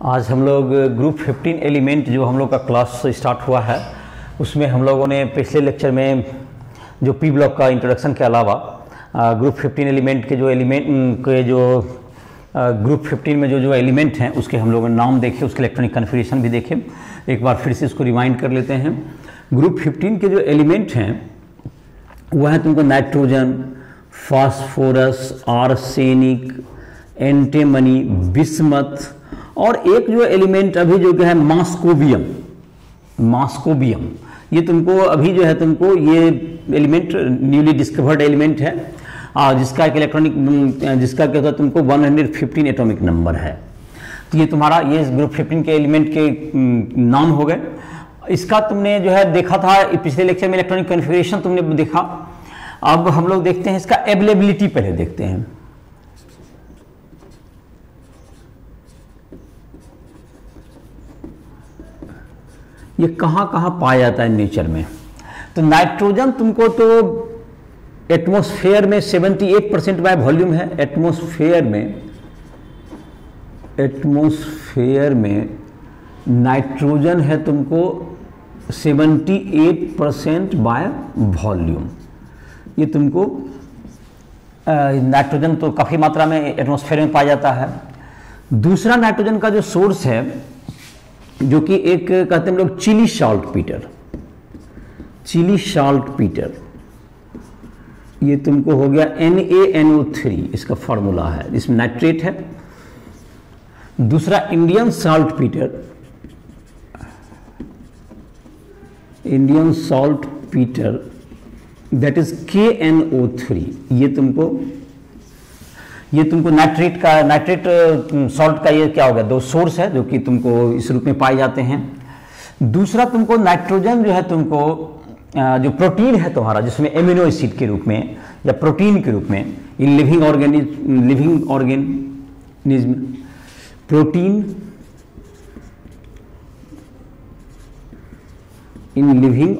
आज हम लोग ग्रुप 15 एलिमेंट जो हम लोग का क्लास स्टार्ट हुआ है उसमें हम लोगों ने पिछले लेक्चर में जो पी ब्लॉक का इंट्रोडक्शन के अलावा ग्रुप 15 एलिमेंट के जो ग्रुप 15 में जो एलिमेंट हैं उसके हम लोगों ने नाम देखे, उसके इलेक्ट्रॉनिक कन्फिगरेशन भी देखे। एक बार फिर से इसको रिमाइंड कर लेते हैं। ग्रुप 15 के जो एलिमेंट हैं वह है तुमको nitrogen, phosphorus, arsenic, antimony, bismuth और एक जो एलिमेंट अभी जो है मास्कोबियम। ये तुमको अभी जो है तुमको ये एलिमेंट न्यूली डिस्कवर्ड एलिमेंट है जिसका एक जिसका क्या होता है तुमको 115 एटॉमिक नंबर है। तो ये तुम्हारा ये ग्रुप 15 के एलिमेंट के नाम हो गए। इसका तुमने जो है देखा था पिछले लेक्चर में, इलेक्ट्रॉनिक कन्फिगरेशन तुमने देखा। अब हम लोग देखते हैं इसका अवेलेबिलिटी, पहले देखते हैं। ये कहाँ कहाँ पाया जाता है नेचर में। तो नाइट्रोजन तुमको तो एटमॉस्फेयर में 78% बाय वॉल्यूम है। एटमॉस्फेयर में नाइट्रोजन है तुमको 78% बाय वॉल्यूम। ये तुमको नाइट्रोजन तो काफ़ी मात्रा में एटमॉस्फेयर में पाया जाता है। दूसरा नाइट्रोजन का जो सोर्स है जो कि एक कहते हैं हम लोग चिली साल्ट पीटर, ये तुमको हो गया NaNO3, इसका फार्मूला है, इसमें नाइट्रेट है। दूसरा Indian salt Peter that is KNO3। ये तुमको नाइट्रेट सॉल्ट का ये क्या हो गया, दो सोर्स है जो कि तुमको इस रूप में पाए जाते हैं। दूसरा तुमको नाइट्रोजन जो है तुमको जो प्रोटीन है तुम्हारा, जिसमें एमिनो एसिड के रूप में या प्रोटीन के रूप में in living organism protein in living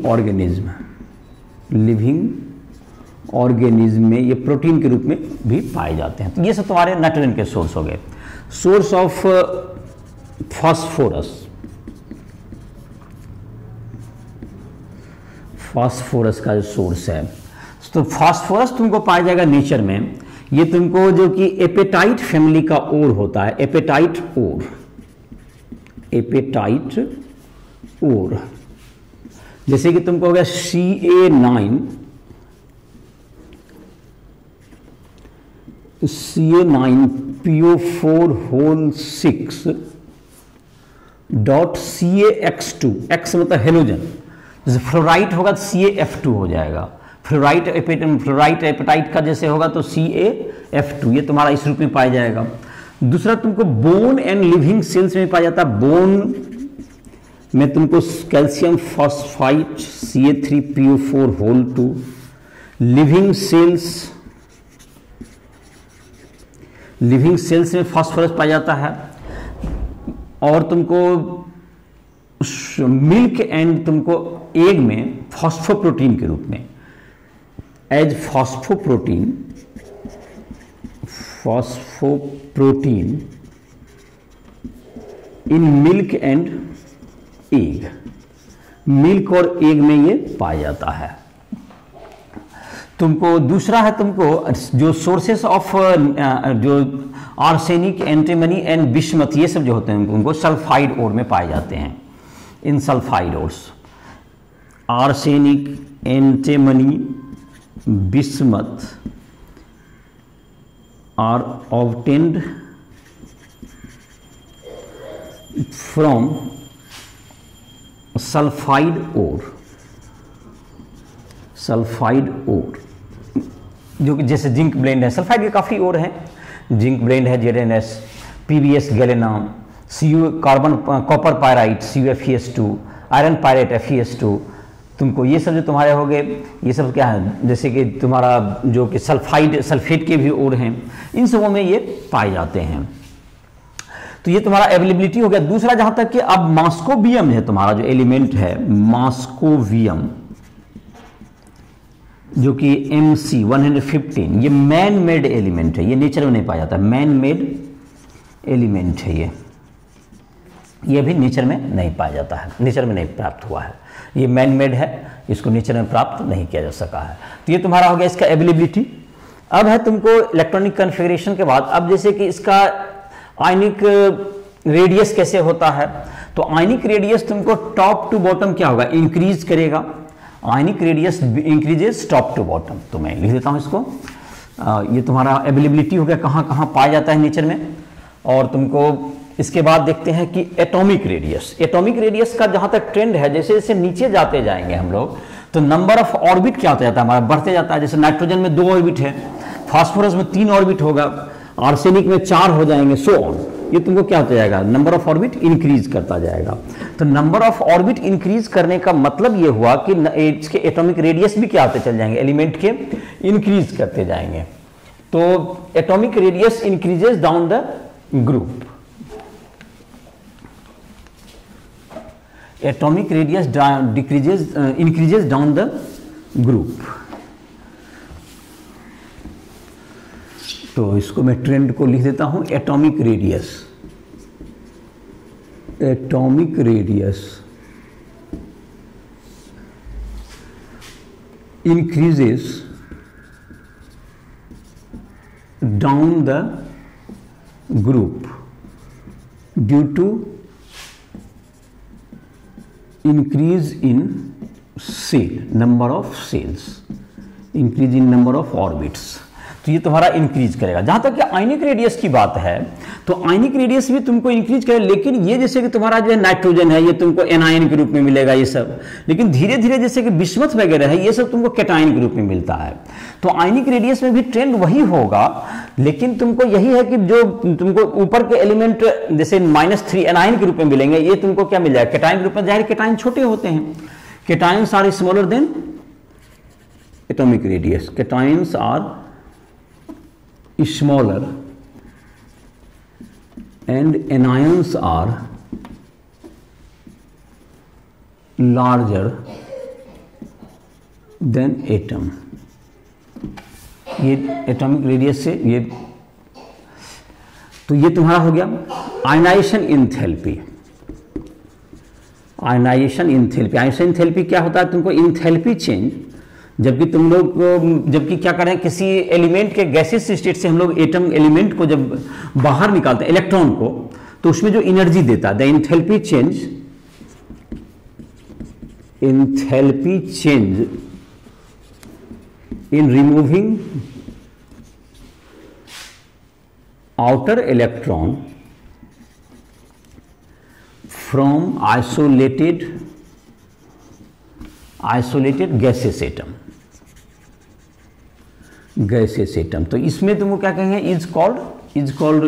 organism में ये प्रोटीन के रूप में भी पाए जाते हैं। तो ये सब तुम्हारे नाइट्रोजन के सोर्स हो गए। सोर्स ऑफ फास्फोरस का जो सोर्स है, तो फास्फोरस तुमको पाया जाएगा नेचर में। ये तुमको जो कि एपेटाइट फैमिली का ओर होता है, एपेटाइट ओर, जैसे कि तुमको हो गया CA9PO4 6.CaX2, X मतलब हेलोजन। जैसे फ्लोराइट होगा तो CaF2 हो जाएगा। फ्लोराइट एपेटाइट का जैसे होगा तो CaF2, ये तुम्हारा इस रूप में पाया जाएगा। दूसरा तुमको बोन एंड लिविंग सेल्स में पाया जाता है। बोन में तुमको calcium phosphide CA3PO4 living cells में फास्फोरस पाया जाता है। और तुमको मिल्क एंड तुमको एग में फॉस्फोप्रोटीन के रूप में as phosphoprotein in milk and egg, milk और एग में ये पाया जाता है। तुमको दूसरा है तुमको जो सोर्सेस ऑफ जो आर्सेनिक, एंटीमनी एंड बिस्मथ, ये सब जो होते हैं उनको सल्फाइड ओर में पाए जाते हैं। In sulphide ores arsenic, antimony, bismuth are obtained from sulphide ore, जो कि जैसे जिंक ब्लेंड है। सल्फाइड के काफ़ी और हैं, जिंक ब्लेंड है, ZnS, PbS galena, carbon copper pyrite CuFeS2, iron pyrite FeS2। तुमको ये सब जो तुम्हारे हो गए, ये सब क्या है, जैसे कि तुम्हारा जो कि सल्फेट के भी और हैं, इन सबों में ये पाए जाते हैं। तो ये तुम्हारा अवेलेबिलिटी हो गया। दूसरा जहां तक कि अब मास्कोबियम है तुम्हारा जो एलिमेंट है, मास्कोबियम जो कि MC115, ये मैन मेड एलिमेंट है, ये नेचर में नहीं पाया जाता, मैन मेड एलिमेंट है ये। ये भी नेचर में नहीं पाया जाता है, नेचर में नहीं प्राप्त हुआ है, ये मैन मेड है, इसको नेचर में प्राप्त नहीं किया जा सका है। तो ये तुम्हारा हो गया इसका अवेलेबिलिटी। अब है तुमको इलेक्ट्रॉनिक कॉन्फ़िगरेशन के बाद, अब जैसे कि इसका आयनिक रेडियस कैसे होता है, तो आयनिक रेडियस तुमको टॉप टू बॉटम क्या होगा, इंक्रीज करेगा। Ionic radius increases top to bottom. तो मैं लिख देता हूं इसको, ये तुम्हारा अवेलेबिलिटी हो गया, कहाँ कहाँ पाया जाता है नेचर में। और तुमको इसके बाद देखते हैं कि एटॉमिक रेडियस। एटॉमिक रेडियस का जहाँ तक ट्रेंड है, जैसे जैसे नीचे जाते जाएंगे हम लोग, तो नंबर ऑफ ऑर्बिट क्या होता जाता है हमारा, बढ़ते जाता है। जैसे नाइट्रोजन में 2 ऑर्बिट है, फास्फोरस में 3 ऑर्बिट होगा, आर्सेनिक में 4 हो जाएंगे, सो ऑन। ये तुमको क्या होता जाएगा, नंबर ऑफ ऑर्बिट इंक्रीज करता जाएगा। तो नंबर ऑफ ऑर्बिट इंक्रीज करने का मतलब ये हुआ कि इसके एटॉमिक रेडियस भी क्या होते चल जाएंगे, एलिमेंट के इंक्रीज करते जाएंगे। तो atomic radius increases down the group. Atomic radius increases down the group. तो इसको मैं ट्रेंड को लिख देता हूं, atomic radius. Atomic radius increases down the group due to increase in cell, number of cells, increase in number of orbits। तो ये तुम्हारा इंक्रीज करेगा। जहां तक कि आयनिक रेडियस की बात है, तो आयनिक रेडियस भी तुमको इंक्रीज करेगा, लेकिन ये जैसे कि तुम्हारा जो नाइट्रोजन है, ये तुमको एनायन के रूप में मिलेगा ये सब। लेकिन धीरे धीरे जैसे कि बिस्मथ वगैरह है, ये सब तुमको कैटायन के रूप में मिलता है। तो आयनिक रेडियस में भी ट्रेंड वही होगा, लेकिन तुमको यही है कि जो तुमको ऊपर के एलिमेंट जैसे -3 एनायन के रूप में मिलेंगे, ये तुमको क्या मिल जाएगा, कैटायन के रूप में। जाहिर कैटायन छोटे होते हैं, cations are smaller than atomic radius. Cations are smaller and anions are larger than atom। ये एटॉमिक रेडियस से ये, तो ये तुम्हारा हो गया ionization enthalpy. Ionization enthalpy, ionization enthalpy क्या होता है, तुमको इंथैल्पी चेंज, जबकि तुम लोग जबकि क्या करें, किसी एलिमेंट के गैसेस स्टेट से हम लोग एटम एलिमेंट को जब बाहर निकालते हैं इलेक्ट्रॉन को, तो उसमें जो एनर्जी देता है, the enthalpy change, enthalpy change in removing outer electron from isolated gases atom, gases atom. तो इसमें तुमको क्या कहेंगे, इज कॉल्ड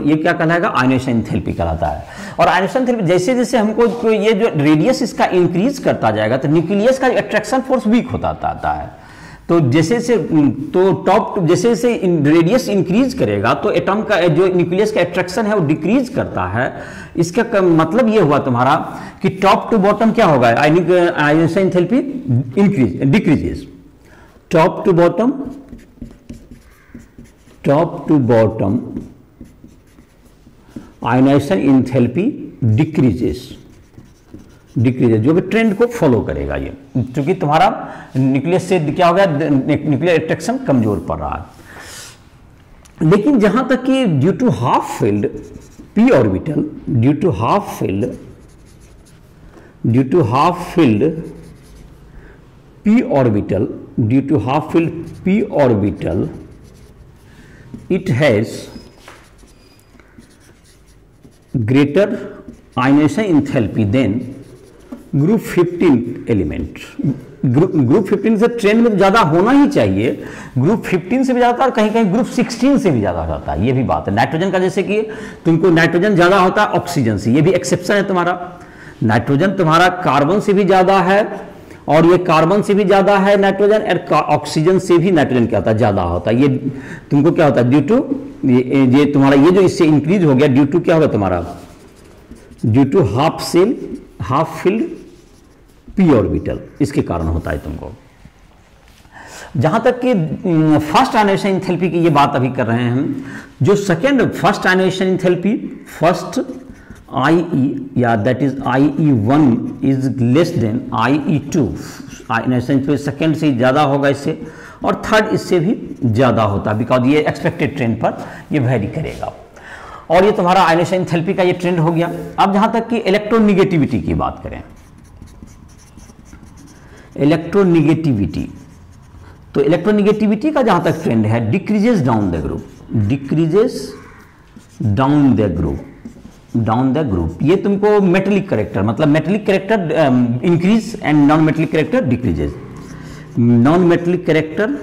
ये क्या कहलाएगा, आयनाइजेशन एंथैल्पी कहलाता है। और आयनाइजेशन एंथैल्पी जैसे जैसे हमको ये जो रेडियस इसका इंक्रीज करता जाएगा, तो न्यूक्लियस का अट्रैक्शन फोर्स वीक होता आता है। तो जैसे जैसे तो टॉप जैसे जैसे रेडियस इंक्रीज करेगा, तो एटम का जो न्यूक्लियस का अट्रैक्शन है वो डिक्रीज करता है। इसका मतलब ये हुआ तुम्हारा कि टॉप टू बॉटम क्या होगा, ionization enthalpy decreases, top to bottom ionization enthalpy decreases, जो भी ट्रेंड को फॉलो करेगा ये, क्योंकि तुम्हारा न्यूक्लियस से क्या हो गया, न्यूक्लियर अट्रैक्शन कमजोर पड़ रहा है। लेकिन जहां तक कि due to half filled p orbital, due to half filled p orbital, it has greater ionization enthalpy than group 15 element. Group 15 से ट्रेंड में ज्यादा होना ही चाहिए, ग्रुप 15 से भी ज्यादा और कहीं कहीं ग्रुप 16 से भी ज्यादा होता है, ये भी बात है। नाइट्रोजन का जैसे कि तुमको नाइट्रोजन ज्यादा होता है ऑक्सीजन से, ये भी एक्सेप्शन है तुम्हारा। नाइट्रोजन तुम्हारा कार्बन से भी ज्यादा है, और ये कार्बन से भी ज्यादा है नाइट्रोजन, और ऑक्सीजन से भी नाइट्रोजन क्या होता है, ज्यादा होता है। ये तुमको क्या होता है, ड्यू टू ये तुम्हारा ये जो इससे इंक्रीज हो गया, ड्यू टू क्या होगा तुम्हारा, due to half filled p orbital, इसके कारण होता है तुमको। जहां तक कि फर्स्ट आयनाइजेशन एंथैल्पी की ये बात अभी कर रहे हैं हम, जो first ionization enthalpy, first IE या that is IE1 is less than IE2, second से ज़्यादा होगा इससे, और थर्ड इससे भी ज़्यादा होता है, बिकॉज ये एक्सपेक्टेड ट्रेंड पर ये वेरी करेगा। और ये तुम्हारा आयनाइजेशन एंथैल्पी का ये ट्रेंड हो गया। अब जहाँ तक कि इलेक्ट्रोनिगेटिविटी की बात करें, इलेक्ट्रोनिगेटिविटी, तो इलेक्ट्रोनिगेटिविटी का जहाँ तक ट्रेंड है, decreases down the group, decreases down the group, down the group, ये तुमको मेटेलिक करेक्टर, मतलब metallic character increase and non metallic character decreases, non metallic character,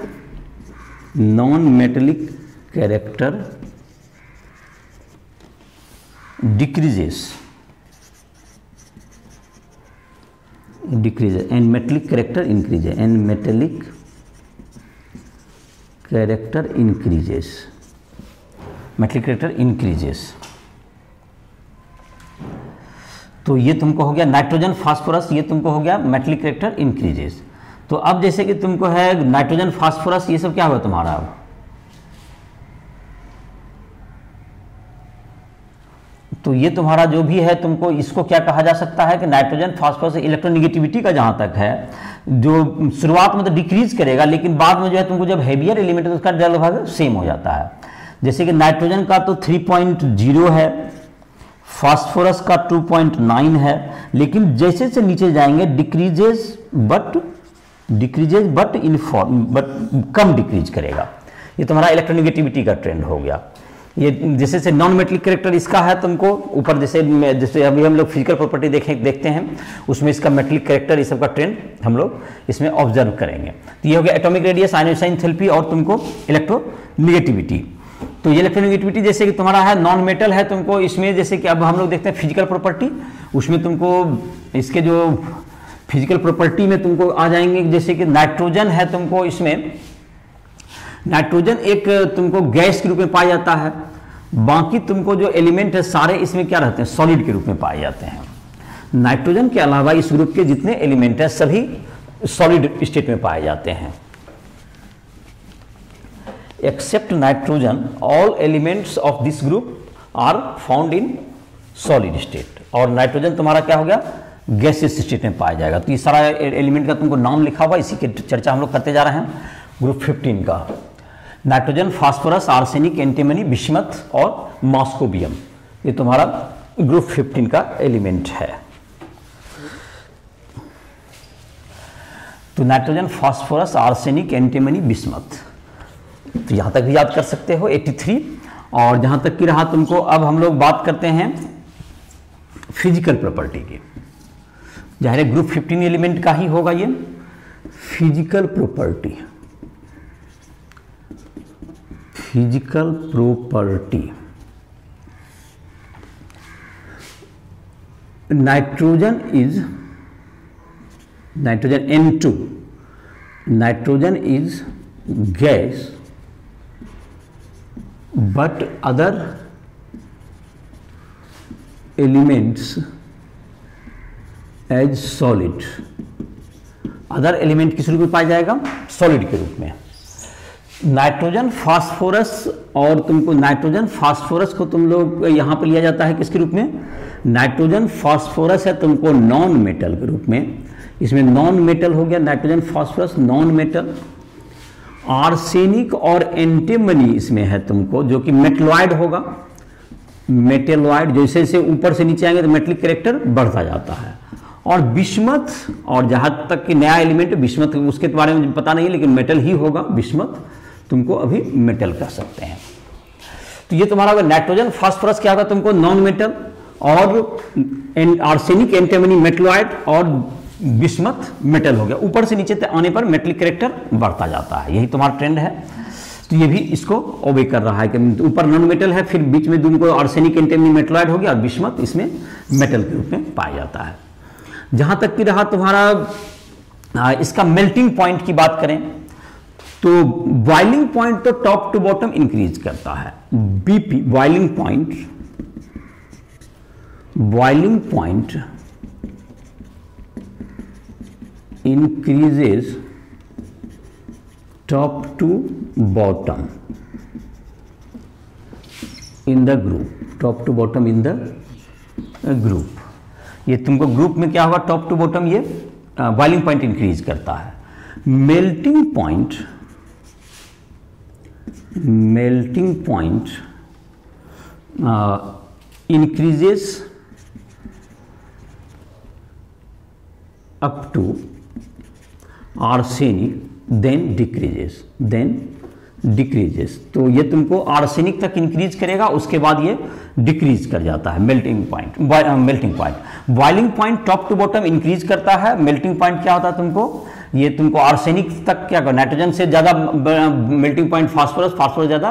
non metallic character decreases, decreases and metallic character increases, and metallic character increases, metallic character increases। तो ये तुमको हो गया nitrogen phosphorus, ये तुमको हो गया मेटलिक कैरेक्टर इंक्रीजेस। तो अब जैसे कि तुमको है नाइट्रोजन फास्फोरस, ये सब क्या हुआ तुम्हारा, अब तो ये तुम्हारा जो भी है, तुमको इसको क्या कहा जा सकता है कि नाइट्रोजन फास्फोरस इलेक्ट्रोनिगेटिविटी का जहां तक है, जो शुरुआत में तो डिक्रीज करेगा, लेकिन बाद में जो है तुमको जब हैवियर एलिमेंट है तो उसका लगभग सेम हो जाता है। जैसे कि नाइट्रोजन का तो 3.0 है, फास्फोरस का 2.9 है, लेकिन जैसे से नीचे जाएंगे डिक्रीजेस बट कम डिक्रीज करेगा। ये तुम्हारा इलेक्ट्रोनिगेटिविटी का ट्रेंड हो गया। ये जैसे से नॉन मेटलिक कैरेक्टर इसका है, तुमको ऊपर जैसे अभी हम लोग फिजिकल प्रॉपर्टी देखते हैं, उसमें इसका मेटलिक कैरेक्टर इस सब का ट्रेंड हम लोग इसमें ऑब्जर्व करेंगे। तो ये हो गया एटॉमिक रेडियस, आयनाइजेशन एंथैल्पी और तुमको इलेक्ट्रोनिगेटिविटी। तो ये इलेक्ट्रोनिगेटिविटी जैसे कि तुम्हारा है नॉन मेटल है, तुमको इसमें जैसे कि अब हम लोग देखते हैं फिजिकल प्रॉपर्टी, उसमें तुमको इसके जो फिजिकल प्रॉपर्टी में तुमको आ जाएंगे, जैसे कि नाइट्रोजन है, तुमको इसमें नाइट्रोजन एक तुमको गैस के रूप में पाया जाता है, बाकी तुमको जो एलिमेंट है सारे इसमें क्या रहते हैं, सॉलिड के रूप में पाए जाते हैं। नाइट्रोजन के अलावा इस ग्रुप के जितने एलिमेंट हैं सभी सॉलिड स्टेट में पाए जाते हैं। Except nitrogen, all elements of this group are found in solid state. और नाइट्रोजन तुम्हारा क्या हो गया, गैसियस स्टेट में पाया जाएगा। तो ये सारा एलिमेंट का तुमको नाम लिखा हुआ, इसी की चर्चा हम लोग करते जा रहे हैं। ग्रुप 15 का nitrogen, phosphorus, arsenic, antimony, bismuth और मॉस्कोबियम, ये तुम्हारा ग्रुप 15 का एलिमेंट है। तो nitrogen, phosphorus, arsenic, antimony, bismuth, तो यहां तक भी याद कर सकते हो 83। और जहां तक की रहा तुमको, अब हम लोग बात करते हैं फिजिकल प्रॉपर्टी की। जाहिर है ग्रुप 15 एलिमेंट का ही होगा ये। Physical property, physical property, nitrogen N2, nitrogen is gas but other elements as solid, other element किस रूप में पाया जाएगा, सॉलिड के रूप में। नाइट्रोजन फास्फोरस, और तुमको नाइट्रोजन फास्फोरस को तुम लोग यहां पर लिया जाता है किसके रूप में, नाइट्रोजन फास्फोरस है तुमको नॉन मेटल के रूप में, इसमें नॉन मेटल हो गया nitrogen phosphorus non metal. Arsenic और एंटीमनी इसमें है तुमको, जो कि मेटलॉइड होगा, मेटेलॉइड, जैसे जैसे ऊपर से नीचे आएंगे तो मेटलिक कैरेक्टर बढ़ता जाता है। और बिस्मथ, और जहां तक कि नया एलिमेंट है बिस्मथ, उसके बारे में मुझे पता नहीं, लेकिन मेटल ही होगा, बिस्मथ तुमको अभी मेटल कह सकते हैं। तो ये तुम्हारा नाइट्रोजन फास्फोरस क्या होगा तुमको नॉन मेटल, और आर्सेनिक एंटीमनी मेटलॉइड, और बिस्मथ मेटल हो गया। ऊपर से नीचे आने पर मेटलिक कैरेक्टर बढ़ता जाता है, यही तुम्हारा ट्रेंड है। तो ये भी इसको ओबे कर रहा है कि ऊपर नॉन मेटल है, फिर बीच में तुमको आर्सेनिक एंटीमनी मेटलॉइड हो गया, और बिस्मथ इसमें मेटल के रूप में पाया जाता है। जहां तक कि रहा तुम्हारा इसका मेल्टिंग पॉइंट की बात करें, तो बॉइलिंग पॉइंट तो टॉप टू बॉटम इंक्रीज करता है। BP boiling point increases top to bottom in the group, top to bottom in the group. ये तुमको ग्रुप में क्या होगा, टॉप टू बॉटम ये बॉइलिंग पॉइंट इंक्रीज करता है। Melting point increases up to arsenic then decreases। तो ये तुमको आर्सेनिक तक इंक्रीज करेगा, उसके बाद ये डिक्रीज कर जाता है। Melting point boiling point top to bottom increase करता है। मेल्टिंग पॉइंट क्या होता है तुमको, ये तुमको आर्सेनिक तक क्या कर, नाइट्रोजन से ज़्यादा मेल्टिंग पॉइंट फास्फोरस ज़्यादा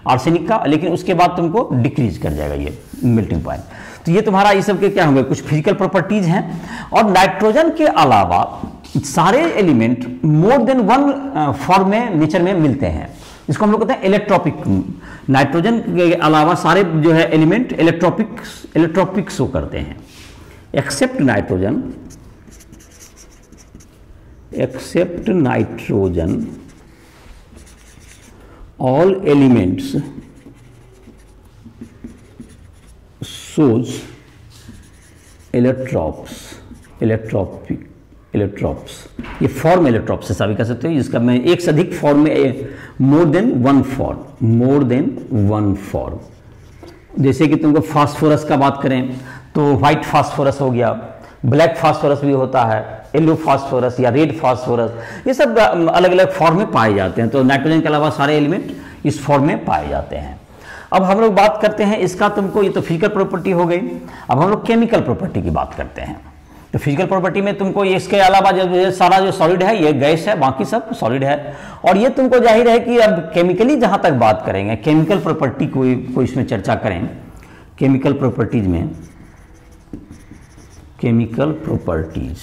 आर्सेनिक का, लेकिन उसके बाद तुमको डिक्रीज कर जाएगा ये मेल्टिंग पॉइंट। तो ये तुम्हारा ये सब के क्या होंगे, कुछ फिजिकल प्रॉपर्टीज हैं। और नाइट्रोजन के अलावा सारे element more than one form में नेचर में मिलते हैं। इसको हम लोग कहते हैं इलेक्ट्रोपिक। नाइट्रोजन के अलावा सारे जो है एलिमेंट इलेक्ट्रोपिक शो करते हैं, except nitrogen all elements shows electrops। ये फॉर्म इलेक्ट्रॉप्स से सभी कह सकते हो, जिसका मैं एक से अधिक फॉर्म में, मोर देन वन फॉर्म। जैसे कि तुमको फास्फोरस का बात करें तो व्हाइट फास्फोरस हो गया, ब्लैक फास्फोरस भी होता है, येलो फास्फोरस या रेड फास्फोरस, ये सब अलग अलग फॉर्म में पाए जाते हैं। तो नाइट्रोजन के अलावा सारे एलिमेंट इस फॉर्म में पाए जाते हैं। अब हम लोग बात करते हैं इसका, तुमको ये तो फिजिकल प्रॉपर्टी हो गई। अब हम लोग केमिकल प्रॉपर्टी की बात करते हैं। तो फिजिकल प्रॉपर्टी में तुमको इसके अलावा जो सारा जो सॉलिड है ये गैस है, बाकी सब सॉलिड है। और ये तुमको जाहिर है कि अब केमिकली जहां तक बात करेंगे, केमिकल प्रॉपर्टी को इसमें चर्चा करें, केमिकल प्रॉपर्टीज में केमिकल प्रॉपर्टीज,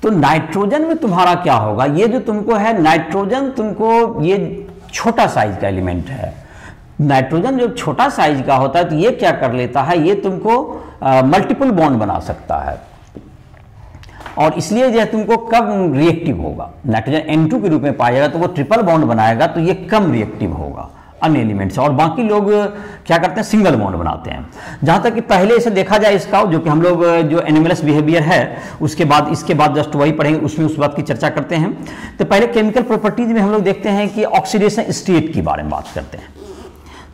तो नाइट्रोजन में तुम्हारा क्या होगा, ये जो तुमको है नाइट्रोजन, तुमको ये छोटा साइज का एलिमेंट है। नाइट्रोजन जो छोटा साइज का होता है तो ये क्या कर लेता है, ये तुमको मल्टीपल बॉन्ड बना सकता है। और इसलिए जो है तुमको कम रिएक्टिव होगा। नाइट्रोजन N2 के रूप में पाया जाएगा तो वो ट्रिपल बॉन्ड बनाएगा, तो ये कम रिएक्टिव होगा अन्य एलिमेंट से। और बाकी लोग क्या करते हैं, सिंगल बॉन्ड बनाते हैं। जहां तक कि पहले से देखा जाए इसका, जो कि हम लोग जो एनिमल्स बिहेवियर है उसके बाद इसके बाद जस्ट वही पढ़ेंगे, उसमें उस बात की चर्चा करते हैं। तो पहले केमिकल प्रॉपर्टीज में हम लोग देखते हैं कि ऑक्सीडेशन स्टेट के बारे में बात करते हैं।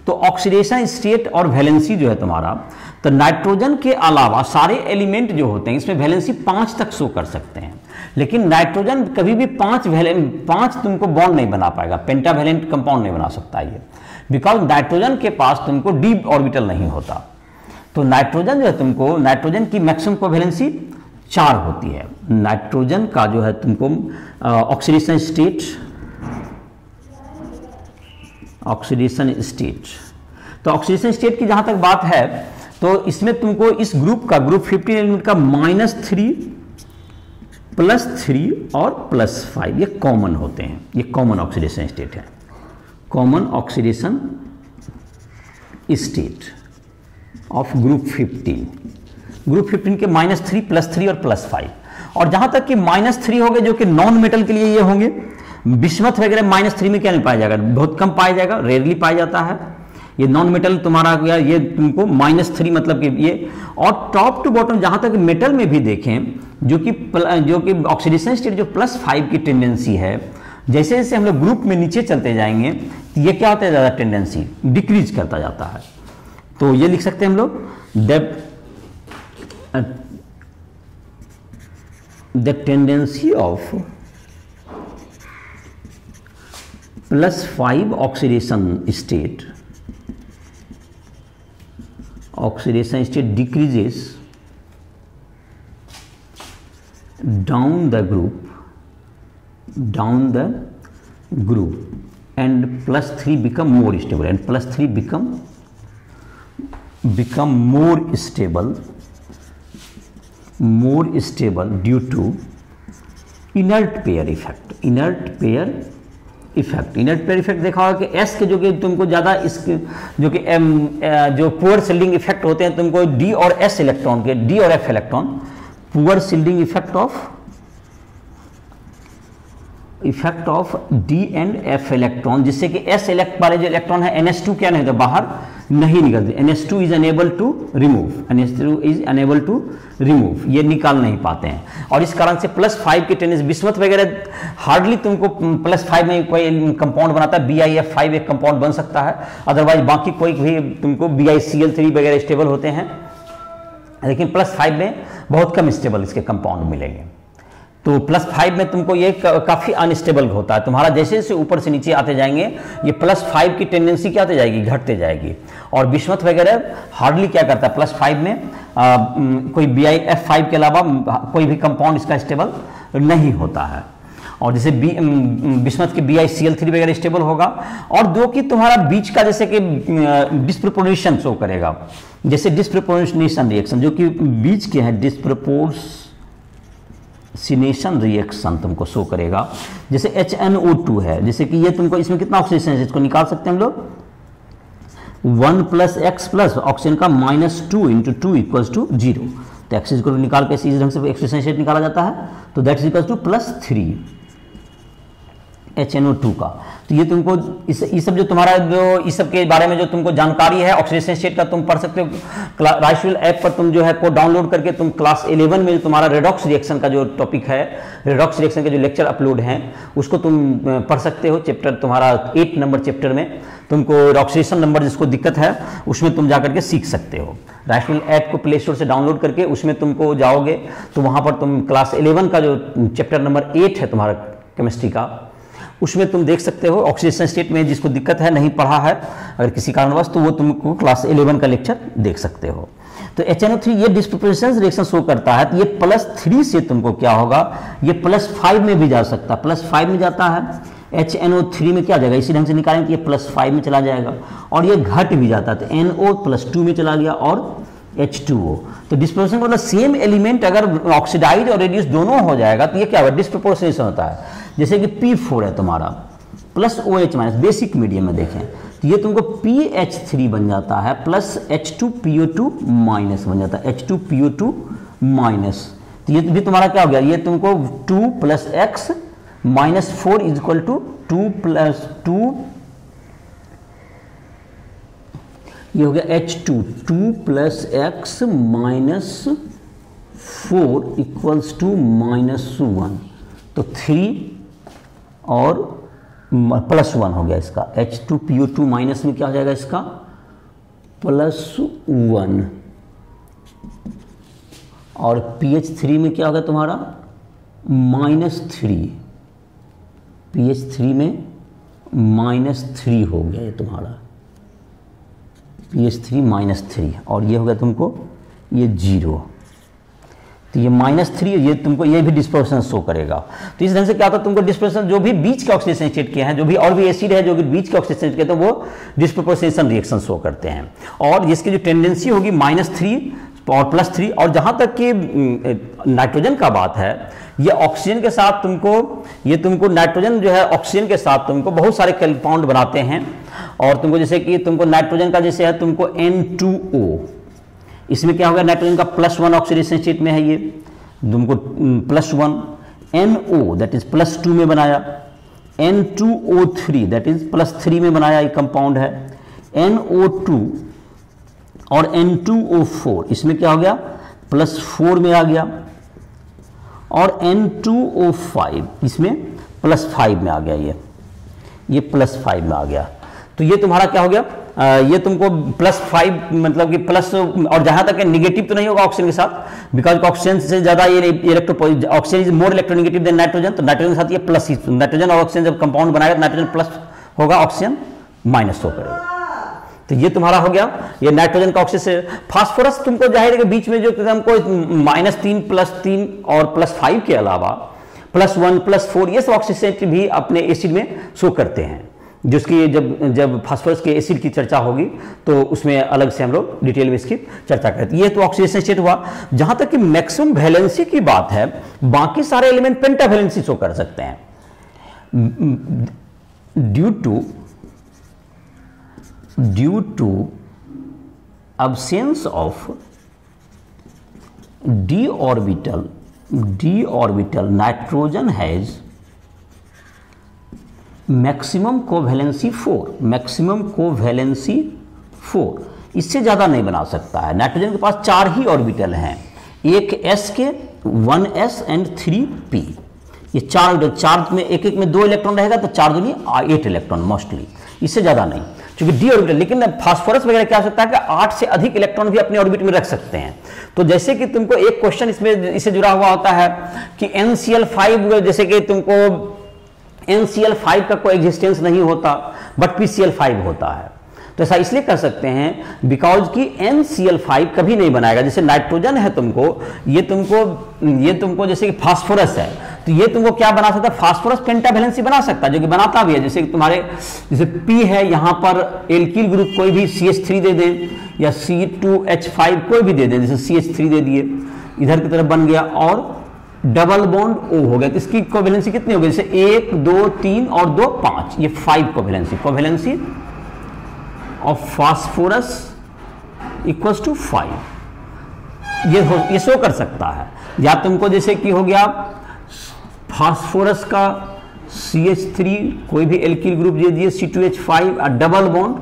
तो ऑक्सीडेशन स्टेट और वैलेंसी जो है तुम्हारा, तो नाइट्रोजन के अलावा सारे एलिमेंट जो होते हैं इसमें वैलेंसी 5 तक शो कर सकते हैं, लेकिन नाइट्रोजन कभी भी 5 तुमको बॉन्ड नहीं बना पाएगा, पेंटावैलेंट कंपाउंड नहीं बना सकता ये, बिकॉज नाइट्रोजन के पास तुमको डी ऑर्बिटल नहीं होता। तो नाइट्रोजन जो है तुमको, नाइट्रोजन की मैक्सिमम कोवैलेंसी 4 होती है। नाइट्रोजन का जो है तुमको ऑक्सीडेशन स्टेट, तो ऑक्सीडेशन स्टेट की जहां तक बात है तो इसमें तुमको इस ग्रुप 15 एलिमेंट का -3 +3 और +5 ये कॉमन होते हैं। ये कॉमन ऑक्सीडेशन स्टेट है, common oxidation state of group 15। Group 15 के -3 +3 और +5। और जहां तक कि -3 हो गए जो कि नॉन मेटल के लिए ये होंगे, बिस्मथ वगैरह -3 में क्या नहीं पाया जाएगा, बहुत कम पाया जाएगा, रेयरली पाया जाता है। ये नॉन मेटल तुम्हारा गया, ये तुमको -3 मतलब कि ये। और टॉप टू बॉटम जहां तक मेटल में भी देखें, जो कि ऑक्सीडेशन स्टेट जो +5 की टेंडेंसी है, जैसे जैसे हम लोग ग्रुप में नीचे चलते जाएंगे तो ये क्या होता है, ज़्यादा टेंडेंसी डिक्रीज करता जाता है। तो ये लिख सकते हैं हम लोग, the tendency of +5 oxidation state decreases down the group and +3 become more stable, and +3 become more stable due to inert pair effect। inert pair effect देखा होगा कि S के जो कि तुमको ज़्यादा इसके जो कि जो पुअर शिल्डिंग इफेक्ट होते हैं तुमको D और S इलेक्ट्रॉन के, D और F electron, poor shielding effect of D and F electron, जिससे कि S वाले जो इलेक्ट्रॉन है NH2 क्या नहीं होता, बाहर नहीं निकलती, NH2 is unable to remove, NH2 is unable to remove, ये निकाल नहीं पाते हैं। और इस कारण से +5 की टेंडेंसी, बिस्मथ वगैरह हार्डली तुमको +5 में कोई कंपाउंड बनाता है, BiF5 एक कंपाउंड बन सकता है, अदरवाइज बाकी कोई भी तुमको BiCl3 वगैरह स्टेबल होते हैं, लेकिन +5 में बहुत कम स्टेबल इसके कंपाउंड मिलेंगे। तो +5 में तुमको ये काफ़ी अनस्टेबल होता है, तुम्हारा जैसे जैसे ऊपर से नीचे आते जाएंगे ये +5 की टेंडेंसी क्या आते जाएगी, घटते जाएगी। और बिस्मथ वगैरह हार्डली क्या करता है, +5 में कोई BiF5 के अलावा कोई भी कंपाउंड इसका स्टेबल नहीं होता है। और जैसे बिस्मथ के BiCl3 वगैरह स्टेबल होगा, और दो की तुम्हारा बीच का जैसे कि डिस्प्रपोर्शन शो करेगा, जैसे डिस्प्रपोर्शनेशन रिएक्शन जो कि बीच के हैं, डिस्प्रपोर्शनेशन रिएक्शन तुमको शो करेगा। जैसे HNO2 है, जैसे कि ये तुमको इसमें कितना ऑक्सीजन है, इसको निकाल सकते हैं हम लोग 1 + x प्लस ऑक्सीजन का -2 × 2 = 0। तो x को निकाल के इस ढंग से ऑक्सीजन स्टेट निकाला जाता है, तो that is equal to +3 HNO2 का। तो ये तुमको इस सब जो तुम्हारा जो इस सब के बारे में जो तुमको जानकारी है ऑक्सीडेशन स्टेट का, तुम पढ़ सकते हो राइसविल ऐप पर, तुम जो है को डाउनलोड करके तुम क्लास 11 में तुम्हारा रेडॉक्स रिएक्शन का जो टॉपिक है, रेडॉक्स रिएक्शन के जो लेक्चर अपलोड हैं उसको तुम पढ़ सकते हो। चैप्टर तुम्हारा 8 नंबर चैप्टर में तुमको ऑक्सीडेशन नंबर जिसको दिक्कत है उसमें तुम जाकर के सीख सकते हो। राइसविल ऐप को प्ले स्टोर से डाउनलोड करके उसमें तुमको जाओगे तो वहाँ पर तुम क्लास 11 का जो चैप्टर नंबर 8 है तुम्हारा केमिस्ट्री का, उसमें तुम देख सकते हो ऑक्सीडेशन स्टेट में जिसको दिक्कत है, नहीं पढ़ा है अगर किसी कारणवश, तो वो तुमको क्लास 11 का लेक्चर देख सकते हो। तो HNO3 ये डिस्प्रपोर्शनेशन रिएक्शन शो करता है, तो ये +3 से तुमको क्या होगा, ये +5 में भी जा सकता है, +5 में जाता है, HNO3 में क्या जाएगा, इसी ढंग से निकालेंगे तो ये +5 में चला जाएगा, और ये घट भी जाता है, तो NO +2 में चला गया और H2O। तो डिस्प्रपोर्शन मतलब सेम एलिमेंट अगर ऑक्सीडाइज और रेड्यूस दोनों हो जाएगा तो ये क्या होगा, डिस्प्रपोर्शनेशन होता है। जैसे कि P4 है तुम्हारा +OH- बेसिक मीडियम में देखें तो ये तुमको PH3 बन जाता है +H2PO2- बन जाता है, H2PO2-। तो ये भी तुम्हारा क्या हो गया, ये तुमको 2 + x -4 = 2 + 2, ये हो गया H2 2 + x -4 = -1, तो 3 और +1 हो गया इसका, H2PO2- में क्या हो जाएगा इसका +1, और PH3 में क्या होगा तुम्हारा -3, PH3 में -3 हो गया ये तुम्हारा, PH3 -3, और ये हो गया तुमको ये 0, तो ये -3 ये तुमको ये भी डिस्पर्शन शो करेगा। तो इस ढंग से क्या होता है, तुमको डिस्पर्शन जो भी बीच के ऑक्सीडेशन स्टेट के हैं, जो भी और भी एसिड है जो कि बीच के ऑक्सीडेशन स्टेट के, तो वो डिस्प्रपोर्शनेशन रिएक्शन शो करते हैं, और जिसकी जो टेंडेंसी होगी -3 और +3। और जहाँ तक कि नाइट्रोजन का बात है, ये ऑक्सीजन के साथ तुमको नाइट्रोजन जो है ऑक्सीजन के साथ तुमको बहुत सारे कंपाउंड बनाते हैं, और तुमको जैसे कि तुमको नाइट्रोजन का जैसे है तुमको N2O, इसमें क्या होगा, नाइट्रोजन का +1 ऑक्सीडेशन स्टेट में है, ये तुमको +1, NO दैट इज +2 में बनाया, N2O3 दैट इज +3 में बनाया ये कंपाउंड है, NO2 और N2O4 इसमें क्या हो गया +4 में आ गया, और N2O5 इसमें +5 में आ गया, ये +5 में आ गया। तो ये तुम्हारा क्या हो गया, ये तुमको +5 मतलब कि प्लस, और जहां तक नेगेटिव तो नहीं होगा ऑक्सीजन के साथ, बिकॉज ऑक्सीजन से ज्यादा ये oxygen is more electronegative than nitrogen, तो नाइट्रोजन के साथ ये प्लस ही, नाइट्रोजन और ऑक्सीजन जब कंपाउंड बनाएगा नाइट्रोजन प्लस होगा, ऑक्सीजन माइनस शो करेगा। तो ये तुम्हारा हो गया ये नाइट्रोजन का ऑक्सीजन से। फास्फोरस तुमको जाहिर है कि बीच में जो हमको -3 +3 और +5 के अलावा +1 +4 ये सब ऑक्सीजन भी अपने एसिड में शो करते हैं, जिसकी जब फास्फोरस के एसिड की चर्चा होगी तो उसमें अलग से हम लोग डिटेल में इसकी चर्चा करते हैं। ये तो ऑक्सीडेशन स्टेट हुआ। जहां तक कि मैक्सिमम वैलेंसी की बात है, बाकी सारे एलिमेंट पेंटावैलेंसी शो कर सकते हैं due to absence of d orbital nitrogen has maximum covalency 4 4, इससे ज़्यादा नहीं बना सकता है। नाइट्रोजन के पास 4 ही ऑर्बिटल हैं, एक s के, 1s एंड 3p। ये 4 में एक में 2 इलेक्ट्रॉन रहेगा, तो 4 दूनी 8 इलेक्ट्रॉन मोस्टली, इससे ज़्यादा नहीं, क्योंकि डी ऑर्बिटल। लेकिन फास्फोरस वगैरह क्या हो सकता है कि 8 से अधिक इलेक्ट्रॉन भी अपने ऑर्बिट में रख सकते हैं। तो जैसे कि तुमको एक क्वेश्चन इसमें इससे जुड़ा हुआ होता है कि NCl5, जैसे कि तुमको NCl5 का कोई एग्जिस्टेंस नहीं होता, बट PCl5 होता है। तो ऐसा इसलिए कर सकते हैं बिकॉज कि NCl5 कभी नहीं बनाएगा। जैसे नाइट्रोजन है ये तुमको जैसे कि फास्फोरस है, तो ये तुमको क्या बना सकता है, फास्फोरस पेंटावैलेंसी बना सकता है, जो कि बनाता भी है। जैसे कि तुम्हारे जैसे P है, यहाँ पर एल्किल ग्रुप कोई भी CH3 दे दें, या C2H5 कोई भी दे दें, जैसे CH3 दे दिए, इधर की तरफ बन गया, और डबल बॉन्ड O हो गया, तो इसकी कोवैलेंसी कितनी होगी, जैसे 1 2 3 और 2 5, ये 5 covalency of phosphorus equals to 5, ये शो कर सकता है। या तुमको जैसे कि हो गया फास्फोरस का CH3 कोई भी एल्किल ग्रुप दे दिए, C2H5 और डबल बॉन्ड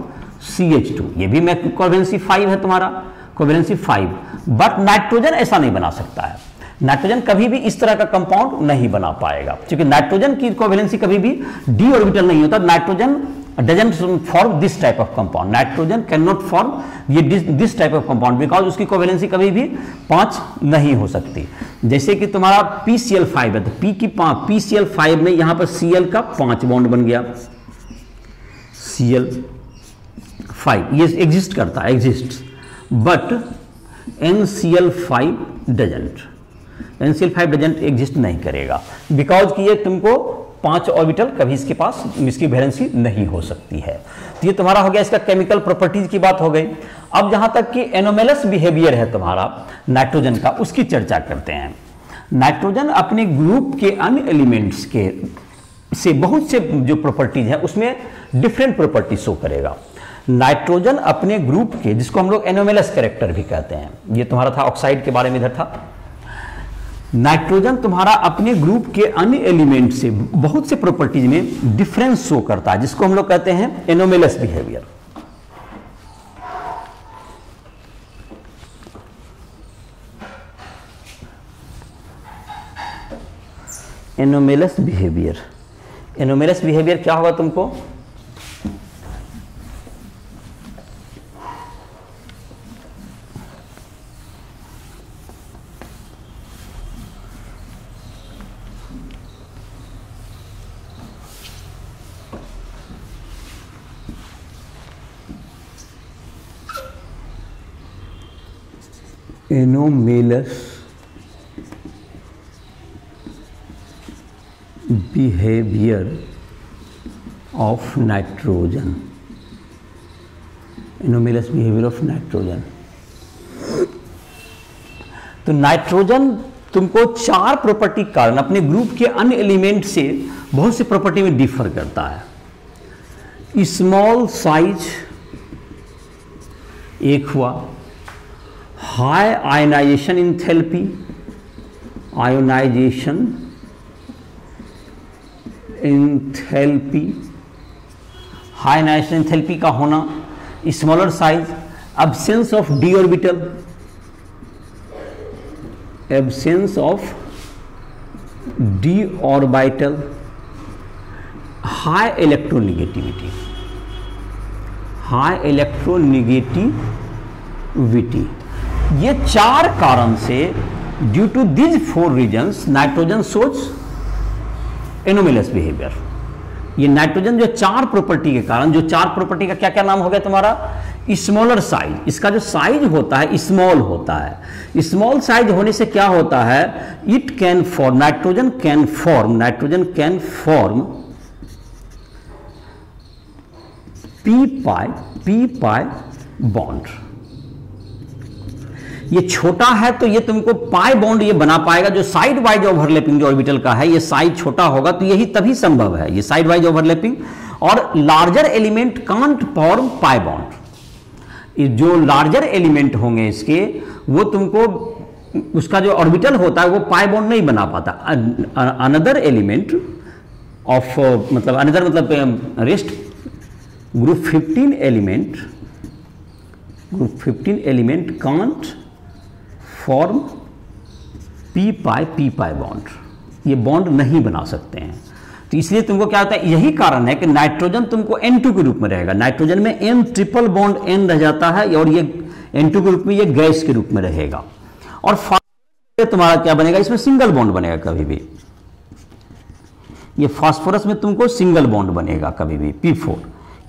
CH2, ये भी मैं कोवैलेंसी 5 है तुम्हारा, कोवैलेंसी 5। बट नाइट्रोजन ऐसा नहीं बना सकता है, नाइट्रोजन कभी भी इस तरह का कंपाउंड नहीं बना पाएगा, क्योंकि नाइट्रोजन की कोवैलेंसी कभी भी d ऑर्बिटल नहीं होता। Nitrogen doesn't form this type of compound, nitrogen can not form ये this type of compound, because उसकी कोवैलेंसी कभी भी 5 नहीं हो सकती। जैसे कि तुम्हारा PCl5 है, तो P की PCl5 में यहां पर Cl का 5 बॉन्ड बन गया, Cl5 ये एग्जिस्ट करता है, बट NCl5 डजंट एग्जिस्ट नहीं करेगा, बिकॉज कि ये तुमको 5 ऑर्बिटल कभी इसके पास इसकी वैलेंसी नहीं हो सकती है। तो ये तुम्हारा हो गया इसका केमिकल प्रॉपर्टीज की बात हो गई। अब जहां तक कि एनोमेलस बिहेवियर है तुम्हारा नाइट्रोजन का, उसकी चर्चा करते हैं। नाइट्रोजन अपने ग्रुप के अन्य एलिमेंट्स के से बहुत से जो प्रॉपर्टीज है उसमें डिफरेंट प्रॉपर्टी शो करेगा। नाइट्रोजन अपने ग्रुप के, जिसको हम लोग एनोमेलस कैरेक्टर भी कहते हैं, ये तुम्हारा था ऑक्साइड के बारे में इधर था। नाइट्रोजन तुम्हारा अपने ग्रुप के अन्य एलिमेंट से बहुत से प्रॉपर्टीज में डिफरेंस शो करता है, जिसको हम लोग कहते हैं एनोमेलस बिहेवियर। एनोमेलस बिहेवियर क्या होगा तुमको, anomalous behaviour of nitrogen, anomalous behaviour of nitrogen. तो नाइट्रोजन तुमको 4 प्रॉपर्टी के कारण अपने ग्रुप के अन्य एलिमेंट से बहुत सी प्रॉपर्टी में डिफर करता है। स्मॉल साइज एक हुआ, high ionization enthalpy, high ionization enthalpy का होना, smaller size, absence of d orbital, high electronegativity. ये 4 कारण से due to this 4 reasons nitrogen shows anomalous behaviour. ये नाइट्रोजन जो 4 प्रॉपर्टी के कारण, जो 4 प्रॉपर्टी का क्या क्या नाम हो गया तुम्हारा, स्मॉलर साइज, इसका जो साइज होता है स्मॉल होता है। स्मॉल साइज होने से क्या होता है, it can form, nitrogen can form P pi bond. ये छोटा है तो ये तुमको पाई बॉन्ड ये बना पाएगा, जो साइड वाइज ओवरलैपिंग जो ऑर्बिटल का है, ये साइज छोटा होगा तो यही तभी संभव है, ये साइड वाइज ओवरलैपिंग। और larger element can't form pi bond. जो लार्जर एलिमेंट होंगे इसके, वो तुमको उसका जो ऑर्बिटल होता है वो पाई बॉन्ड नहीं बना पाता। अनदर एलिमेंट ऑफ मतलब rest group 15 element group 15 element can't form p pi bond, ये बॉन्ड नहीं बना सकते हैं। तो इसलिए तुमको क्या होता है, यही कारण है कि नाइट्रोजन तुमको N2 के रूप में रहेगा। नाइट्रोजन में N ट्रिपल बॉन्ड N रह जाता है और ये N2 के रूप में ये गैस के रूप में रहेगा। और फास्फोरस तुम्हारा क्या बनेगा, इसमें सिंगल बॉन्ड बनेगा कभी भी। ये फास्फोरस में तुमको सिंगल बॉन्ड बनेगा कभी भी, P4।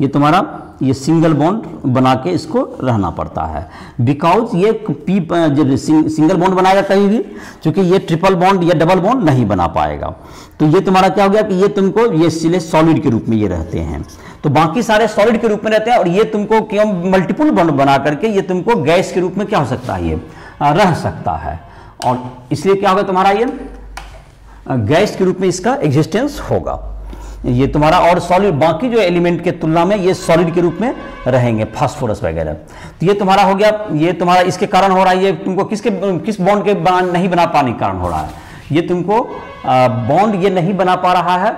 ये तुम्हारा ये सिंगल बॉन्ड बना के इसको रहना पड़ता है, बिकॉज ये जब सिंगल बॉन्ड बनाएगा कभी भी, क्योंकि ये ट्रिपल बॉन्ड या डबल बॉन्ड नहीं बना पाएगा। तो ये तुम्हारा क्या हो गया कि ये तुमको ये सिले सॉलिड के रूप में ये रहते हैं, तो बाकी सारे सॉलिड के रूप में रहते हैं। और ये तुमको क्यों मल्टीपल बॉन्ड बना करके ये तुमको गैस के रूप में क्या हो सकता है, ये रह सकता है। और इसलिए क्या होगा तुम्हारा, ये गैस के रूप में इसका एग्जिस्टेंस होगा। ये तुम्हारा और सॉलिड बाकी जो एलिमेंट के तुलना में ये सॉलिड के रूप में रहेंगे, फास्फोरस वगैरह। तो ये तुम्हारा हो गया, ये तुम्हारा इसके कारण हो रहा है, ये तुमको किस बॉन्ड के नहीं बना पाने के कारण हो रहा है, ये तुमको बॉन्ड ये नहीं बना पा रहा है।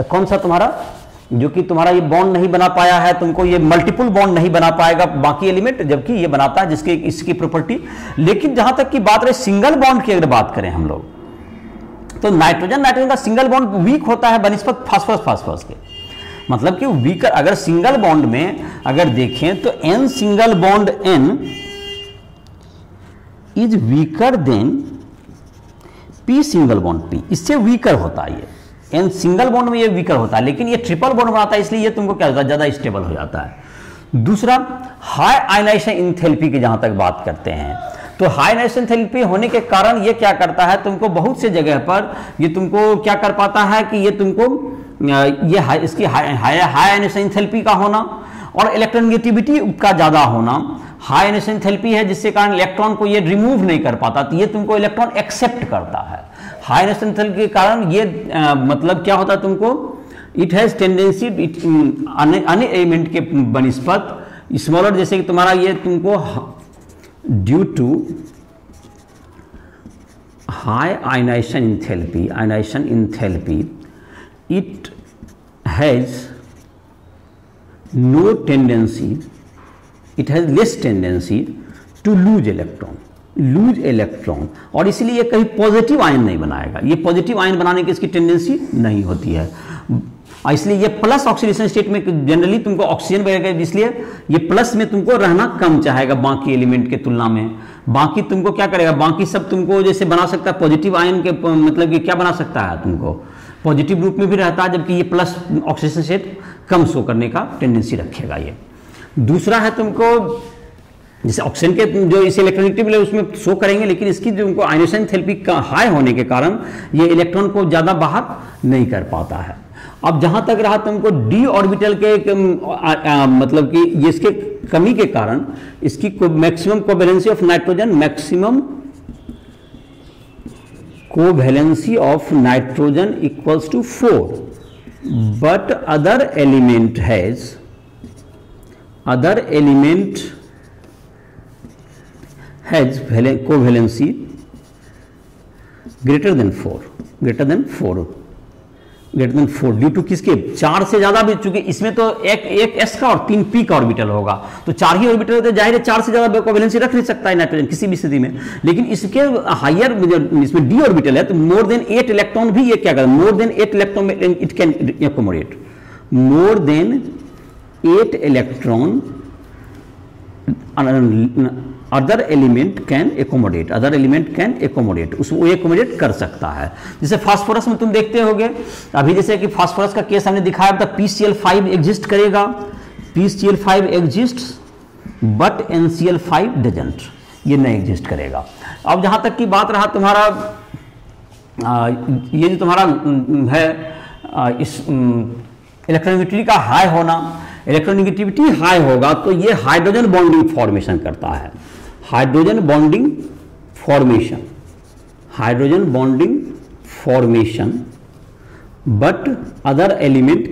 कौन सा तुम्हारा, जो कि तुम्हारा ये बॉन्ड नहीं बना पाया है, तुमको ये मल्टीपल बॉन्ड नहीं बना पाएगा बाकी एलिमेंट, जबकि ये बनाता है जिसके इसकी प्रॉपर्टी। लेकिन जहां तक की बात रहे सिंगल बॉन्ड की अगर बात करें हम लोग, तो नाइट्रोजन का सिंगल बॉन्ड वीक होता है बनिस्बत फास्फोरस के। मतलब कि वीकर, अगर सिंगल बॉन्ड में अगर देखें तो N single bond N is weaker then P single bond P, इससे वीकर होता है ये। N सिंगल बॉन्ड में ये वीकर होता है, लेकिन ये ट्रिपल बॉन्ड बनाता है, इसलिए ये तुमको क्या होता है, ज्यादा स्टेबल हो जाता है। दूसरा, हाई आयनाइजेशन एंथैल्पी की जहां तक बात करते हैं, तो हाई आयनाइजेशन एंथैल्पी होने के कारण ये क्या करता है, तुमको बहुत से जगह पर ये तुमको क्या कर पाता है कि ये तुमको ये इसकी हाई आयनाइजेशन एंथैल्पी का होना और इलेक्ट्रोनेगेटिविटी का ज्यादा होना हाई आयनाइजेशन एंथैल्पी है, जिसके कारण इलेक्ट्रॉन को ये रिमूव नहीं कर पाता, तो ये तुमको इलेक्ट्रॉन एक्सेप्ट करता है। हाई आयनाइजेशन एंथैल्पी के कारण ये मतलब क्या होता है तुमको, इट हैज टेंडेंसी अन्य एलिमेंट के बनिस्पत स्मॉलर, जैसे कि तुम्हारा ये तुमको due to high ionization enthalpy it has no tendency, it has less tendency to lose electron, और इसलिए ये कहीं पॉजिटिव आयन नहीं बनाएगा, ये पॉजिटिव आयन बनाने की इसकी टेंडेंसी नहीं होती है। इसलिए ये प्लस ऑक्सीडेशन स्टेट में जनरली तुमको ऑक्सीजन बनेगा, इसलिए ये प्लस में तुमको रहना कम चाहेगा बाकी एलिमेंट के तुलना में। बाकी तुमको क्या करेगा, बाकी सब तुमको जैसे बना सकता है पॉजिटिव आयन के, मतलब कि क्या बना सकता है, तुमको पॉजिटिव रूप में भी रहता है, जबकि ये प्लस ऑक्सीडेशन स्टेट कम शो करने का टेंडेंसी रखेगा ये। दूसरा है तुमको जैसे ऑक्सीजन के जो इस इलेक्ट्रोनेगेटिव उसमें शो करेंगे, लेकिन इसकी जो उनको आयनाइजेशन एंथैल्पी का हाई होने के कारण ये इलेक्ट्रॉन को ज़्यादा बाहर नहीं कर पाता है। अब जहां तक रहा तुमको डी ऑर्बिटल के मतलब कि ये इसके कमी के कारण इसकी maximum covalency of nitrogen, maximum covalency of nitrogen equals to 4, but other element has covalency greater than 4 due to किसके, 4 से ज्यादा भी, चूंकि इसमें तो एक s का और 3 p का ऑर्बिटल होगा, तो 4 ही ऑर्बिटल होते, जाहिर है 4 से ज्यादा कोवैलेंसी रख नहीं सकता है नाइट्रोजन किसी भी स्थिति में। लेकिन इसके हायर इसमें d ऑर्बिटल है, तो मोर देन 8 इलेक्ट्रॉन भी ये क्या कर, more than 8 electron it can accommodate, more than 8 electron other element can accommodate, उसको एकोमोडेट कर सकता है। जैसे फास्फोरस में तुम देखते होगे, अभी जैसे कि फास्फोरस का केस हमने दिखाया था, PCl5 एग्जिस्ट करेगा, PCl5 exist but NCl5 doesn't, ये नहीं एग्जिस्ट करेगा। अब जहां तक की बात रहा तुम्हारा ये जो तुम्हारा है इस इलेक्ट्रोनेगेटिविटी का हाई होना, इलेक्ट्रोनेगेटिविटी हाई होगा तो ये हाइड्रोजन बॉन्डिंग फॉर्मेशन करता है, hydrogen bonding formation but other element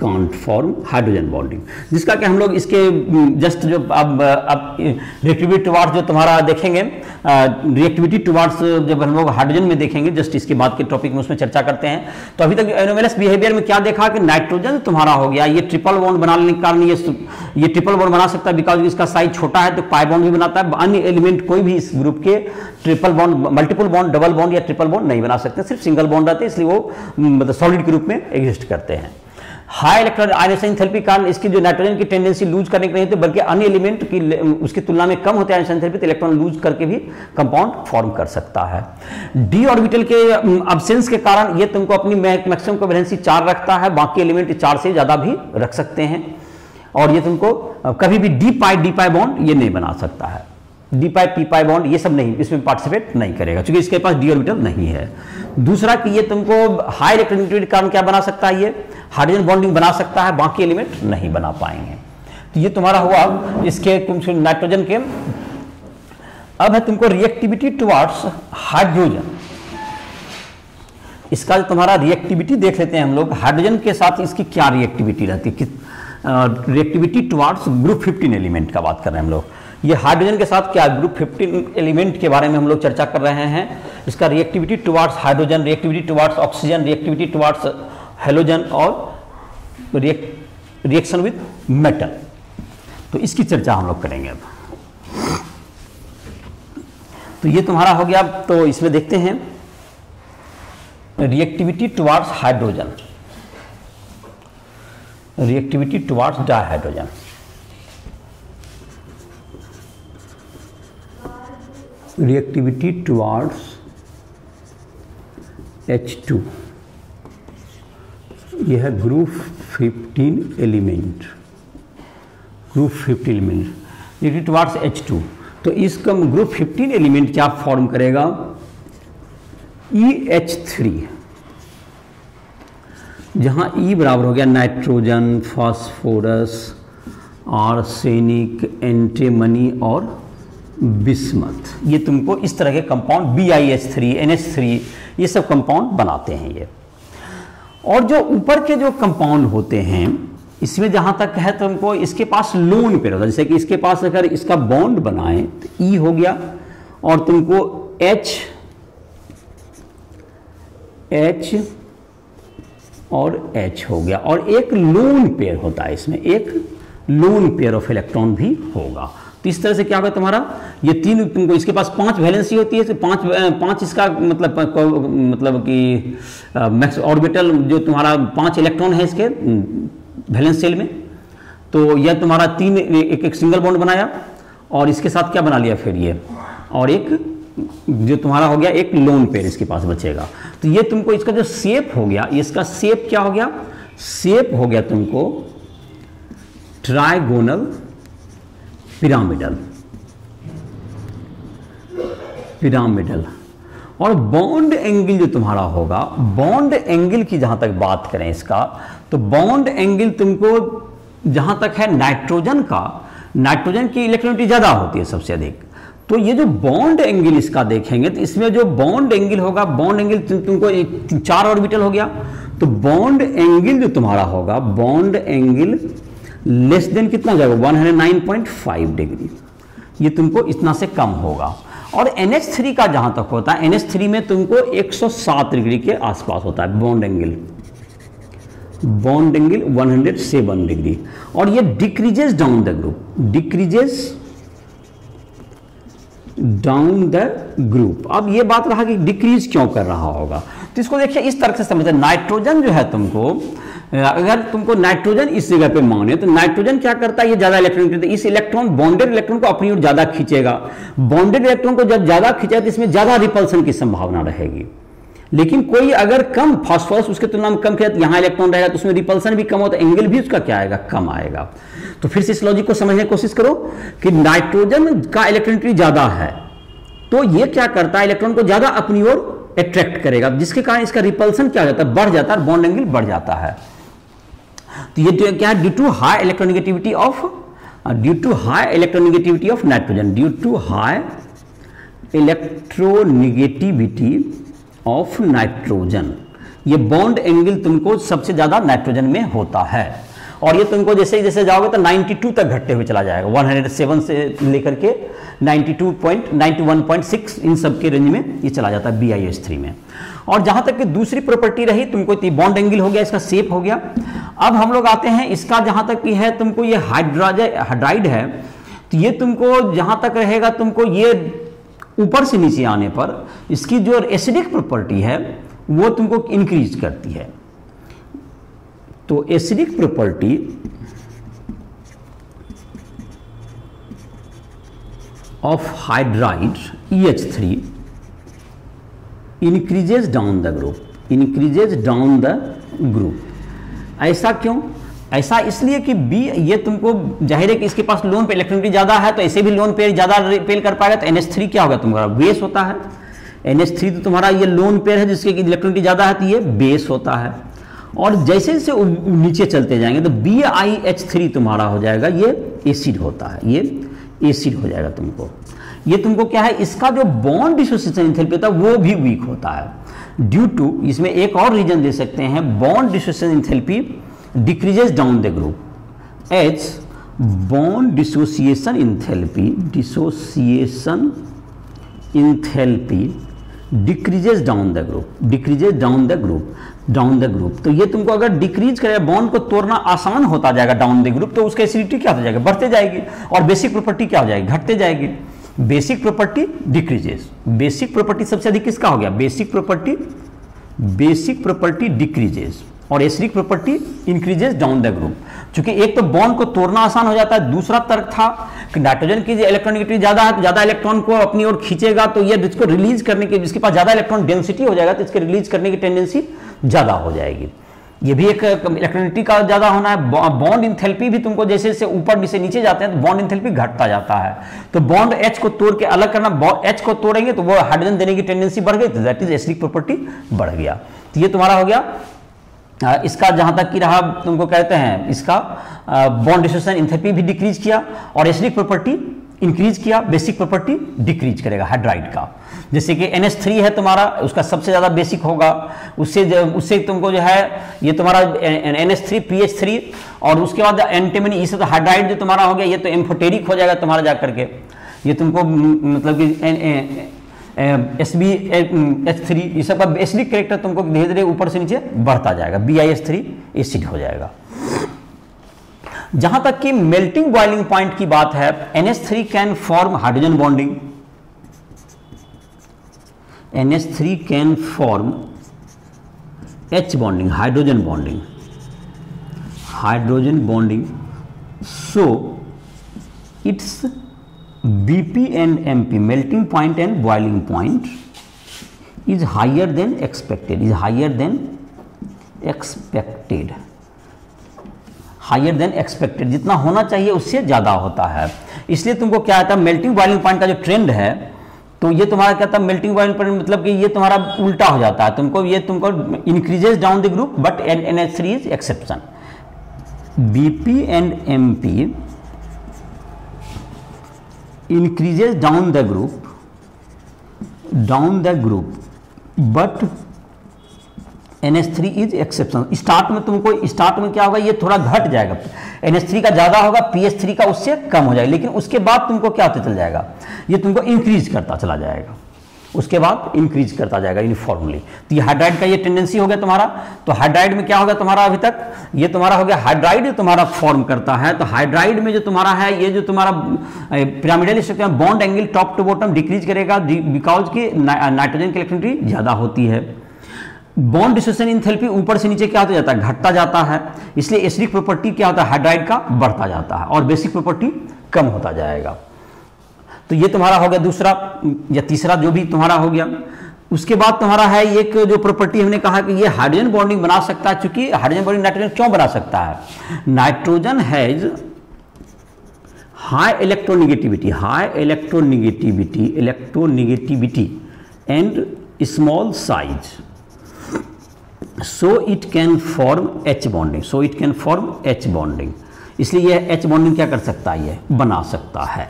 can't form hydrogen bonding, जिसका कि हम लोग इसके जस्ट जो अब रिएक्टिविटी टुवार्ड्स जो तुम्हारा देखेंगे, रिएक्टिविटी टुवार्ड्स जब हम लोग हाइड्रोजन में देखेंगे, जस्ट इसके बाद के टॉपिक में उसमें चर्चा करते हैं। तो अभी तक एनोमलस बिहेवियर में क्या देखा कि नाइट्रोजन तुम्हारा हो गया, ये ट्रिपल बॉन्ड बनाने के कारण ये ट्रिपल बॉन्ड बना सकता है, बिकॉज इसका साइज छोटा है तो पाई बॉन्ड भी बनाता है। अन्य एलिमेंट कोई भी इस ग्रुप के triple bond, multiple bond, double bond या ट्रिपल बॉन्ड नहीं बना सकते, सिर्फ सिंगल बॉन्ड रहते हैं, इसलिए वो मतलब सॉलिड के रूप में एग्जिस्ट करते हैं। हाई इलेक्ट्रॉन आयनाइजेशन एंथैल्पी कारण इसकी जो नाइट्रोजन की टेंडेंसी लूज करने की नहीं होती, बल्कि अन्य एलिमेंट की उसकी तुलना में कम होते हैं आयनाइजेशन एंथैल्पी, तो इलेक्ट्रॉन लूज करके भी कंपाउंड फॉर्म कर सकता है। डी ऑर्बिटल के अब्सेंस के कारण ये तुमको अपनी मैक्सिमम कोवेलेंसी 4 रखता है, बाकी एलिमेंट 4 से ज्यादा भी रख सकते हैं, और ये तुमको कभी भी डी पाई बॉन्ड ये नहीं बना सकता है, डी पाई पी पाई बॉन्ड ये सब नहीं, इसमें पार्टिसिपेट नहीं करेगा क्योंकि इसके पास डी ऑर्बिटल नहीं है। दूसरा कि ये तुमको हाई इलेक्ट्रोनेगेटिविटी के कारण क्या बना सकता है, ये हाइड्रोजन बॉन्डिंग बना सकता है, बाकी एलिमेंट नहीं बना पाएंगे। तो ये तुम्हारा हुआ इसके नाइट्रोजन के। अब है तुमको रिएक्टिविटी टुवार्ड्स हाइड्रोजन, इसका जो तुम्हारा रिएक्टिविटी देख लेते हैं हम लोग, हाइड्रोजन के साथ इसकी क्या रिएक्टिविटी रहती है, रिएक्टिविटी टुवार्ड्स ग्रुप 15 एलिमेंट का बात कर रहे हैं हम लोग। ये हाइड्रोजन के साथ क्या ग्रुप 15 एलिमेंट के बारे में हम लोग चर्चा कर रहे हैं। इसका reactivity towards hydrogen, reactivity towards oxygen, reactivity towards halogen और रिएक्शन विद मेटल, तो इसकी चर्चा हम लोग करेंगे अब। तो ये तुम्हारा हो गया। तो इसमें देखते हैं reactivity towards hydrogen, reactivity towards dihydrogen. Reactivity towards H2, यह है group 15 element, group 15 element reactivity towards H2। तो इसका ग्रुप 15 एलिमेंट क्या फॉर्म करेगा, EH3, जहां E बराबर हो गया नाइट्रोजन, फास्फोरस, आर्सेनिक, एंटीमनी और बिस्मथ। ये तुमको इस तरह के कंपाउंड BiH3, NH3 ये सब कंपाउंड बनाते हैं ये। और जो ऊपर के जो कंपाउंड होते हैं इसमें जहां तक है तुमको इसके पास लोन पेयर होता है, जैसे कि इसके पास अगर इसका बॉन्ड बनाए तो E हो गया और तुमको H और H हो गया, और एक लोन पेयर होता है, इसमें एक लोन पेयर ऑफ इलेक्ट्रॉन भी होगा। तो इस तरह से क्या होगा तुम्हारा, ये तीन तुमको इसके पास 5 वैलेंसी होती है, तो पांच इसका मतलब कि मैक्स ऑर्बिटल जो तुम्हारा 5 इलेक्ट्रॉन है इसके वैलेंस शेल में। तो यह तुम्हारा 3 एक सिंगल बॉन्ड बनाया और इसके साथ क्या बना लिया फिर ये, और एक जो तुम्हारा हो गया एक लोन पेयर इसके पास बचेगा। तो ये तुमको इसका जो शेप हो गया, इसका शेप क्या हो गया, शेप हो गया तुमको ट्राइगोनल पिरामिडल। और बॉन्ड एंगल जो तुम्हारा होगा, बॉन्ड एंगल की जहां तक बात करें इसका, तो बॉन्ड एंगल तुमको जहां तक है नाइट्रोजन का, नाइट्रोजन की इलेक्ट्रॉनिटी ज्यादा होती है सबसे अधिक। तो ये जो बॉन्ड एंगल इसका देखेंगे तो इसमें जो बॉन्ड एंगल होगा, बॉन्ड एंगल तुमको 4 ऑर्बिटल हो गया, तो बॉन्ड एंगल जो तुम्हारा होगा, बॉन्ड एंगल लेस देन कितना जाएगा 109.5 डिग्री, ये तुमको इतना से कम होगा। और NH3 का जहां तक होता है, NH3 में तुमको 107 डिग्री के आसपास होता है bond angle, bond angle 107 degree. और ये decreases down the group, decreases down the group. अब ये बात रहा कि डिक्रीज क्यों कर रहा होगा, तो इसको देखिए इस तरह से समझते, नाइट्रोजन जो है तुमको, अगर तुमको नाइट्रोजन इस जगह पे माने तो नाइट्रोजन क्या करता है, ये ज्यादा इलेक्ट्रॉन देता है, इस इलेक्ट्रॉन बॉन्डेड इलेक्ट्रॉन को अपनी ओर ज्यादा खींचेगा। बॉन्डेड इलेक्ट्रॉन को जब ज्यादा खींचा तो इसमें ज्यादा रिपल्सन की संभावना रहेगी। लेकिन कोई अगर कम फास्फोरस उसके तुलना में कम किया तो यहां इलेक्ट्रॉन रहेगा, तो उसमें रिपल्सन भी कम होता है, एंगल भी उसका क्या आएगा, कम आएगा। तो फिर से इस लॉजिक को समझने की कोशिश करो कि नाइट्रोजन का इलेक्ट्रॉनिटी ज्यादा है, तो ये क्या करता है, इलेक्ट्रॉन को ज्यादा अपनी ओर अट्रैक्ट करेगा, जिसके कारण इसका रिपल्सन क्या हो जाता है, बढ़ जाता है, बॉन्ड एंगल बढ़ जाता है। तो ये क्या है, due to high electronegativity of nitrogen, due to high electronegativity of nitrogen, ये बॉन्ड एंगल तुमको सबसे ज्यादा नाइट्रोजन में होता है, और ये तुमको जैसे जैसे जाओगे तो 92 तक घटते हुए चला जाएगा, 107 से लेकर के 91.6 इन सब के रेंज में ये चला जाता है BiS3 में। और जहां तक कि दूसरी प्रॉपर्टी रही तुमको, बॉन्ड एंगल हो गया, इसका शेप हो गया। अब हम लोग आते हैं इसका, जहां तक कि है तुमको ये हाइड्राइड है, तो ये तुमको जहां तक रहेगा तुमको ये ऊपर से नीचे आने पर इसकी जो एसिडिक प्रॉपर्टी है वो तुमको इंक्रीज करती है। तो acidic property of hydride EH3 increases down the group, increases down the group. ऐसा क्यों? ऐसा इसलिए कि B ये तुमको जाहिर है कि इसके पास लोन पे इलेक्ट्रॉनिटी ज़्यादा है, तो ऐसे भी लोन पेयर ज़्यादा रिपेल कर पाएगा, तो NH3 क्या होगा तुम्हारा? बेस होता है। NH3 तो तुम्हारा ये लोन पेयर है जिसके इलेक्ट्रॉनिटी ज़्यादा है, तो ये बेस होता है। और जैसे जैसे नीचे चलते जाएंगे तो BiH3 तुम्हारा हो जाएगा, ये एसिड होता है, ये एसिड हो जाएगा तुमको। ये तुमको क्या है, इसका जो बॉन्ड डिसोसिएशन एंथैल्पी होता है वो भी वीक होता है ड्यू टू, इसमें एक और रीजन दे सकते हैं, bond dissociation enthalpy decreases down the group as bond dissociation enthalpy, dissociation enthalpy decreases down the group, decreases down the group, down the group. तो ये तुमको अगर डिक्रीज करेगा, बॉन्ड को तोड़ना आसान होता जाएगा डाउन द ग्रुप, तो उसकी एसिडिटी क्या हो जाएगा? बढ़ते जाएगी। और बेसिक प्रॉपर्टी क्या हो जाएगी? घटते जाएगी। Basic property decreases, basic property सबसे अधिक किसका हो गया? Basic property, basic property decreases, और acidic property increases down the group. क्योंकि एक तो बॉन्ड को तोड़ना आसान हो जाता है, दूसरा तर्क था कि नाइट्रोजन की इलेक्ट्रॉनिटी ज्यादा है तो ज्यादा इलेक्ट्रॉन को अपनी ओर खींचेगा, तो ये इसको रिलीज करने की, जिसके पास ज्यादा इलेक्ट्रॉन डेंसिटी हो जाएगा तो इसके रिलीज करने की टेंडेंसी ज्यादा हो जाएगी। ये भी एक इलेक्ट्रॉनिटी का ज्यादा होना है। बॉन्ड इंथैल्पी भी तुमको जैसे जैसे ऊपर से नीचे जाते हैं तो बॉन्ड इंथैल्पी घटता जाता है। तो बॉन्ड H को तोड़ के अलग करना, H को तोड़ेंगे तो वो हाइड्रोजन देने की टेंडेंसी बढ़ गई, तो दैट इज एसिडिक प्रॉपर्टी बढ़ गया। तो ये तुम्हारा हो गया। इसका जहां तक कि रहा, तुमको कहते हैं इसका बॉन्ड डिसोसिएशन एंथैल्पी भी डिक्रीज किया और एसिडिक प्रॉपर्टी इंक्रीज किया, बेसिक प्रॉपर्टी डिक्रीज करेगा हाइड्राइड का। जैसे कि NH3 है तुम्हारा, उसका सबसे ज्यादा बेसिक होगा, उससे तुमको जो है ये तुम्हारा NH3 PH3, और उसके बाद एंटीमनी, इससे तो हाइड्राइड जो तुम्हारा हो गया ये तो एम्फोटेरिक हो जाएगा तुम्हारा जाकर के। ये तुमको मतलब कि SbH3 ये सब का एसिडिक कैरेक्टर तुमको धीरे धीरे ऊपर से नीचे बढ़ता जाएगा, BiS3 एसिड हो जाएगा। जहां तक कि मेल्टिंग बॉइलिंग पॉइंट की बात है, NH3 can form hydrogen bonding, NH3 can form H bonding, hydrogen bonding, hydrogen bonding. So it's BP and MP, melting point and boiling point, is higher than expected, is higher than expected, higher than expected, जितना होना चाहिए उससे ज़्यादा होता है। इसलिए तुमको क्या आता है, मेल्टिंग बॉइलिंग पॉइंट का जो ट्रेंड है, तो ये तुम्हारा क्या था, मेल्टिंग बॉइलिंग पॉइंट मतलब कि ये तुम्हारा उल्टा हो जाता है, तुमको ये तुमको increases down the group, but NH3 is exception. BP and MP increases down the group, but NH3 is exception। Start में तुमको, स्टार्ट में क्या होगा, ये थोड़ा घट जाएगा, NH3 का ज्यादा होगा, PH3 का उससे कम हो जाएगा, लेकिन उसके बाद तुमको क्या होता चल जाएगा, ये तुमको इंक्रीज करता चला जाएगा, उसके बाद इंक्रीज करता जाएगा यूनिफॉर्मली। तो ये हाइड्राइड का ये टेंडेंसी हो गया तुम्हारा। तो हाइड्राइड में क्या होगा तुम्हारा, अभी तक ये तुम्हारा हो गया हाइड्राइड तुम्हारा फॉर्म करता है। तो हाइड्राइड में जो तुम्हारा है, ये जो तुम्हारा pyramidal structure bond angle top to bottom decrease करेगा, बिकॉज की नाइट्रोजन की इलेक्ट्रॉनिटी ज्यादा होती है। बॉन्ड डिसोसिएशन एंथैल्पी ऊपर से नीचे क्या होता जाता है, घटता जाता है। इसलिए एसिडिक प्रॉपर्टी क्या होता है, हाइड्राइड का बढ़ता जाता है, और बेसिक प्रॉपर्टी कम होता जाएगा। तो ये तुम्हारा हो गया दूसरा या तीसरा जो भी तुम्हारा हो गया। उसके बाद तुम्हारा है एक जो प्रॉपर्टी हमने कहा कि ये हाइड्रोजन बॉन्डिंग बना सकता है। चूंकि हाइड्रोजन बॉन्डिंग नाइट्रोजन क्यों बना सकता है, nitrogen has high electronegativity, high electronegativity and small size, so it can form H bonding, so it can form H bonding. इसलिए यह H बॉन्डिंग क्या कर सकता है, ये बना सकता है।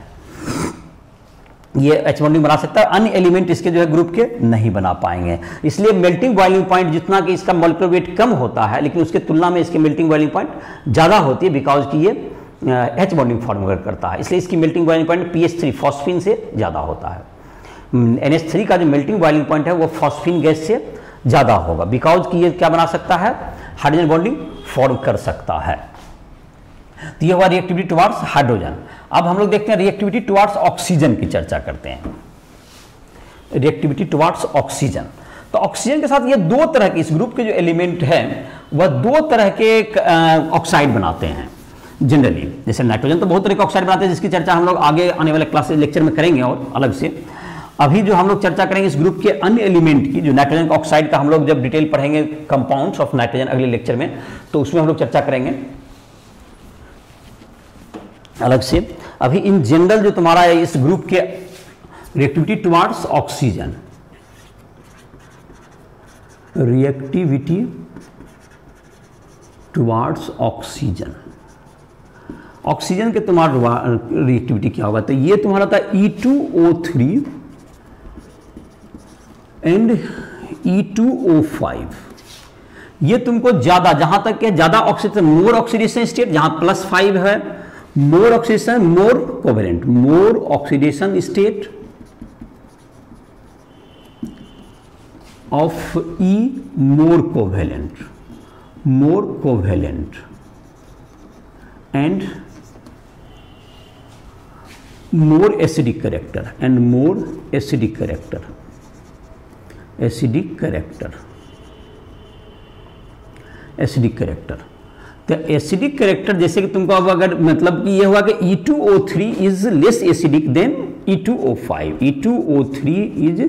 ये H बॉन्डिंग बना सकता है, अन्य एलिमेंट इसके जो है ग्रुप के नहीं बना पाएंगे। इसलिए मेल्टिंग बॉइलिंग पॉइंट जितना कि इसका मॉलिक्यूलर वेट कम होता है, लेकिन उसके तुलना में इसके मेल्टिंग बॉइलिंग पॉइंट ज़्यादा होती है, बिकॉज कि ये H बॉन्डिंग फॉर्म करता है, इसलिए इसकी melting boiling point PH3 phosphine से ज़्यादा होता है। NH3 का जो मेल्टिंग बॉइलिंग पॉइंट है वो फॉस्फीन गैस से ज़्यादा होगा, बिकॉज कि ये क्या बना सकता है, हाइड्रोजन बॉन्डिंग फॉर्म कर सकता है। तो ये हुआ रिएक्टिविटी टुवार्ड्स हाइड्रोजन। अब हम लोग देखते हैं रिएक्टिविटी टुवार्ड्स ऑक्सीजन की चर्चा करते हैं। रिएक्टिविटी टुवार्ड्स ऑक्सीजन, तो ऑक्सीजन के साथ ये दो तरह के, इस ग्रुप के जो एलिमेंट हैं वह दो तरह के ऑक्साइड बनाते हैं जनरली। जैसे नाइट्रोजन तो बहुत तरह के ऑक्साइड बनाते हैं, जिसकी चर्चा हम लोग आगे आने वाले क्लास लेक्चर में करेंगे और अलग से। अभी जो हम लोग चर्चा करेंगे इस ग्रुप के अन्य एलिमेंट की, जो नाइट्रोजन का ऑक्साइड का हम लोग जब डिटेल पढ़ेंगे कंपाउंड्स ऑफ नाइट्रोजन अगले लेक्चर में, तो उसमें हम लोग चर्चा करेंगे अलग से। अभी इन जनरल जो तुम्हारा इस ग्रुप के reactivity towards oxygen, reactivity towards oxygen, oxygen के तुम्हारा रिएक्टिविटी क्या होगा, तो ये तुम्हारा था E2O3 एंड E2O5। ये तुमको ज्यादा, जहां तक के ज्यादा ऑक्सीडेशन, मोर ऑक्सीडेशन स्टेट, जहां +5 है more oxidation, more covalent, more oxidation state of E, more covalent and more acidic character, acidic character. तो एसिडिक कैरेक्टर जैसे कि तुमको अब अगर मतलब कि ये हुआ कि E2O3 is less acidic then E2O5, E2O3 is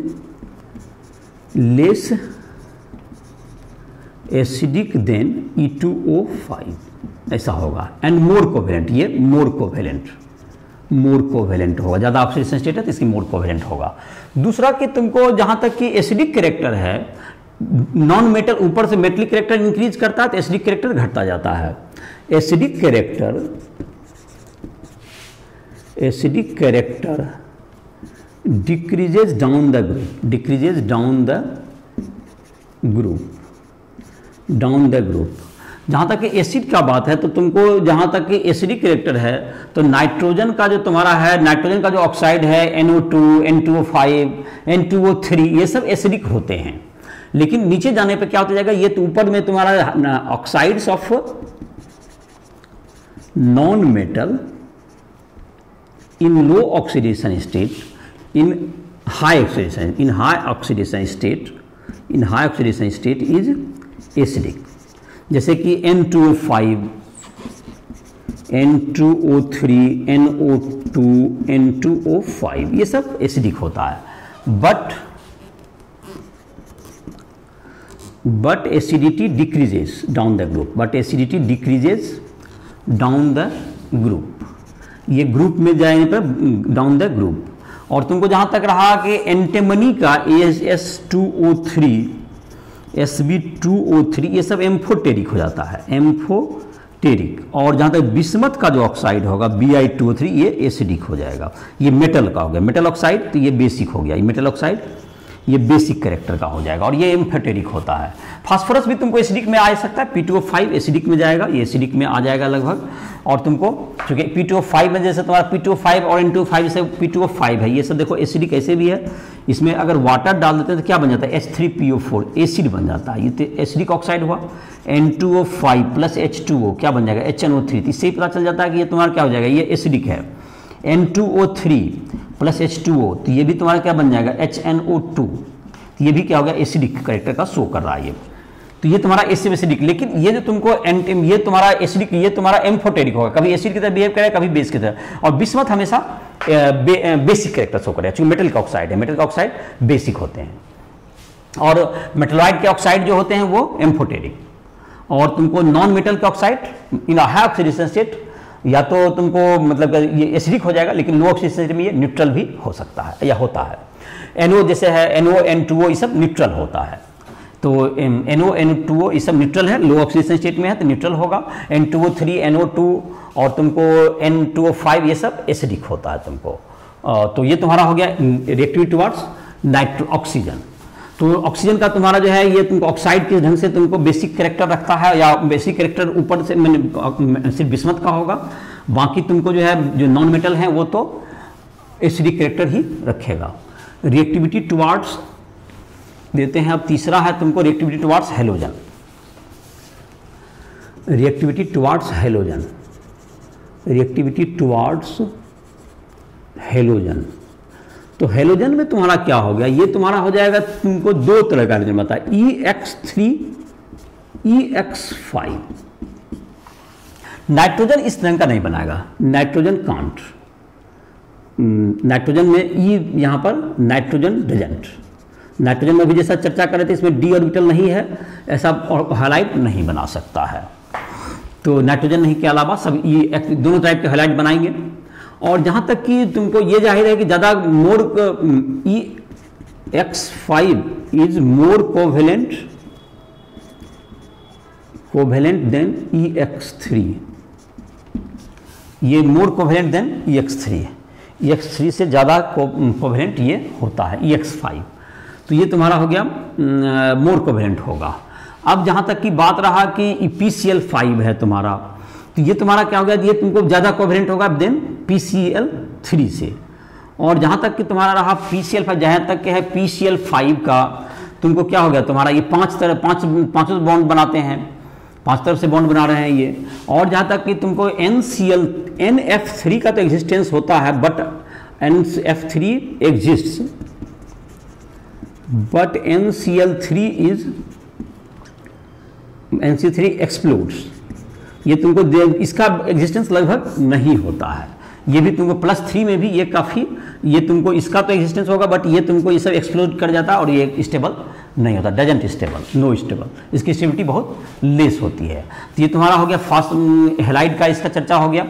less acidic then E2O5, ऐसा होगा। एंड मोर कोवेलेंट, ये मोर कोवेलेंट होगा, ज्यादा ऑक्सीडेशन स्टेट है तो इसकी मोर कोवेलेंट होगा। दूसरा कि तुमको जहां तक कि एसिडिक कैरेक्टर है, नॉन मेटल ऊपर से मेटलिक कैरेक्टर इंक्रीज करता है तो एसिडिक कैरेक्टर घटता जाता है। Acidic character decreases down the group. जहां तक कि एसिड का बात है तो तुमको जहां तक कि एसिडिक कैरेक्टर है तो नाइट्रोजन का जो तुम्हारा है, नाइट्रोजन का जो ऑक्साइड है NO2, N2O5, N2O3, ये सब एसिडिक होते हैं। लेकिन नीचे जाने पे क्या होता जाएगा, ये तो ऊपर में तुम्हारा oxides of non metal in low oxidation state, in high oxidation state is acidic. जैसे कि N2O5, N2O3, NO2, N2O5, ये सब एसिडिक होता है। but acidity decreases down the group, ये ग्रुप में जाने पर डाउन द ग्रुप। और तुमको जहां तक रहा कि एंटीमनी का AS2O3, Sb2O3, ये सब एम्फोटेरिक हो जाता है, एम्फोटेरिक। और जहां तक बिस्मथ का जो ऑक्साइड होगा Bi2O3, ये एसिडिक हो जाएगा। ये मेटल का हो गया, मेटल ऑक्साइड, तो ये बेसिक हो गया, ये मेटल ऑक्साइड ये बेसिक कैरेक्टर का हो जाएगा और ये एम्फोटेरिक होता है। फास्फोरस भी तुमको एसिडिक में आ सकता है, P2O5 एसिडिक में जाएगा, ये एसिडिक में आ जाएगा लगभग। और तुमको चूंकि P2O5 में जैसे तुम्हारा P2O5 और N2O5 से P2O5 है, ये सब देखो एसिडिक ऐसे भी है। इसमें अगर वाटर डाल देते हैं तो क्या बन जाता है, H3PO4 एसिड बन जाता है, ये तो एसिडिक ऑक्साइड हुआ। N2O5 प्लस H2O क्या बन जाएगा, HNO3। तो इससे ही पता चल जाता है कि ये तुम्हारा क्या हो जाएगा, ये एसिडिक है। N2O3 प्लस H2O, तो ये भी तुम्हारा क्या बन जाएगा, HNO2। तो ये भी क्या हो गया, एसिडिक कैरेक्टर का शो कर रहा है ये। तो ये तुम्हारा एसिडिक। लेकिन ये जो तुमको ये तुम्हारा एसिडिक, ये तुम्हारा एम्फोटेरिक होगा, कभी एसिड की तरह बिहेव करेगा, कभी बेस की तरह। और बिस्मथ हमेशा बेसिक कैरेक्टर शो करेगा, क्योंकि मेटल का ऑक्साइड है, मेटल का ऑक्साइड बेसिक होते हैं। और मेटलॉइड के ऑक्साइड जो होते हैं वो एम्फोटेरिक। और तुमको नॉन मेटल का ऑक्साइड इन हाई ऑक्सीडेशन स्टेट या तो तुमको मतलब ये एसिडिक हो जाएगा, लेकिन लो ऑक्सीडेशन स्टेट में ये न्यूट्रल भी हो सकता है या होता है। NO जैसे है NO, N2O, ये सब न्यूट्रल होता है। तो NO, N2O ये सब न्यूट्रल है, लो ऑक्सीडेशन स्टेट में है तो न्यूट्रल होगा। N2O3, NO2 और तुमको N2O5 ये सब एसिडिक होता है तुमको। तो ये तुम्हारा हो गया रिएक्टिविटी टुवर्ड्स ऑक्सीजन। तो ऑक्सीजन का तुम्हारा जो है ये तुमको ऑक्साइड के ढंग से तुमको बेसिक कैरेक्टर रखता है, या बेसिक कैरेक्टर ऊपर से मैंने सिर्फ बिस्मथ का होगा, बाकी तुमको जो है जो नॉन मेटल है वो तो एसिडिक कैरेक्टर ही रखेगा। रिएक्टिविटी टुवर्ड्स देते हैं। अब तीसरा है तुमको reactivity towards halogen. Reactivity towards halogen, reactivity towards halogen. तो हैलोजन में तुम्हारा क्या हो गया, ये तुम्हारा हो जाएगा तुमको दो तरह का हैलोजन बताया, EX3 EX5। नाइट्रोजन इस तरह का नहीं बनाएगा, नाइट्रोजन कांट, नाइट्रोजन में ई यहां पर नाइट्रोजन डजंट। नाइट्रोजन में भी जैसा चर्चा कर रहे थे इसमें डी ऑर्बिटल नहीं है, ऐसा हैलाइड नहीं बना सकता है। तो नाइट्रोजन नहीं के अलावा सब ई दोनों टाइप के हैलाइड बनाएंगे। और जहां तक कि तुमको ये जाहिर है कि ज़्यादा more EX5 is more covalent than EX3, ये मोर कोवेलेंट देन EX3, EX3 से ज़्यादा कोवेलेंट ये होता है EX5। तो ये तुम्हारा हो गया मोर कोवेलेंट होगा। अब जहां तक की बात रहा कि PCl5 है तुम्हारा, तो ये तुम्हारा क्या हो गया, ये तुमको ज़्यादा कोवेलेंट होगा देन PCl3 से। और जहां तक कि तुम्हारा रहा PCl5, जहां तक के है PCl5 का तुमको क्या हो गया तुम्हारा, ये पांचों बॉन्ड बनाते हैं, 5 तरफ से बॉन्ड बना रहे हैं ये। और जहां तक कि तुमको NF3 का तो एग्जिस्टेंस होता है, but NF3 exists, but NCl3 explodes. ये तुमको इसका एग्जिस्टेंस लगभग नहीं होता है। ये भी तुमको +3 में भी ये काफ़ी, ये तुमको इसका तो एग्जिस्टेंस होगा, बट ये तुमको ये सब एक्सप्लोड कर जाता है और ये स्टेबल नहीं होता, डजंट स्टेबल, नो स्टेबल, इसकी स्टेबिलिटी बहुत लेस होती है। तो ये तुम्हारा हो गया फास्ट हैलाइड का, इसका चर्चा हो गया।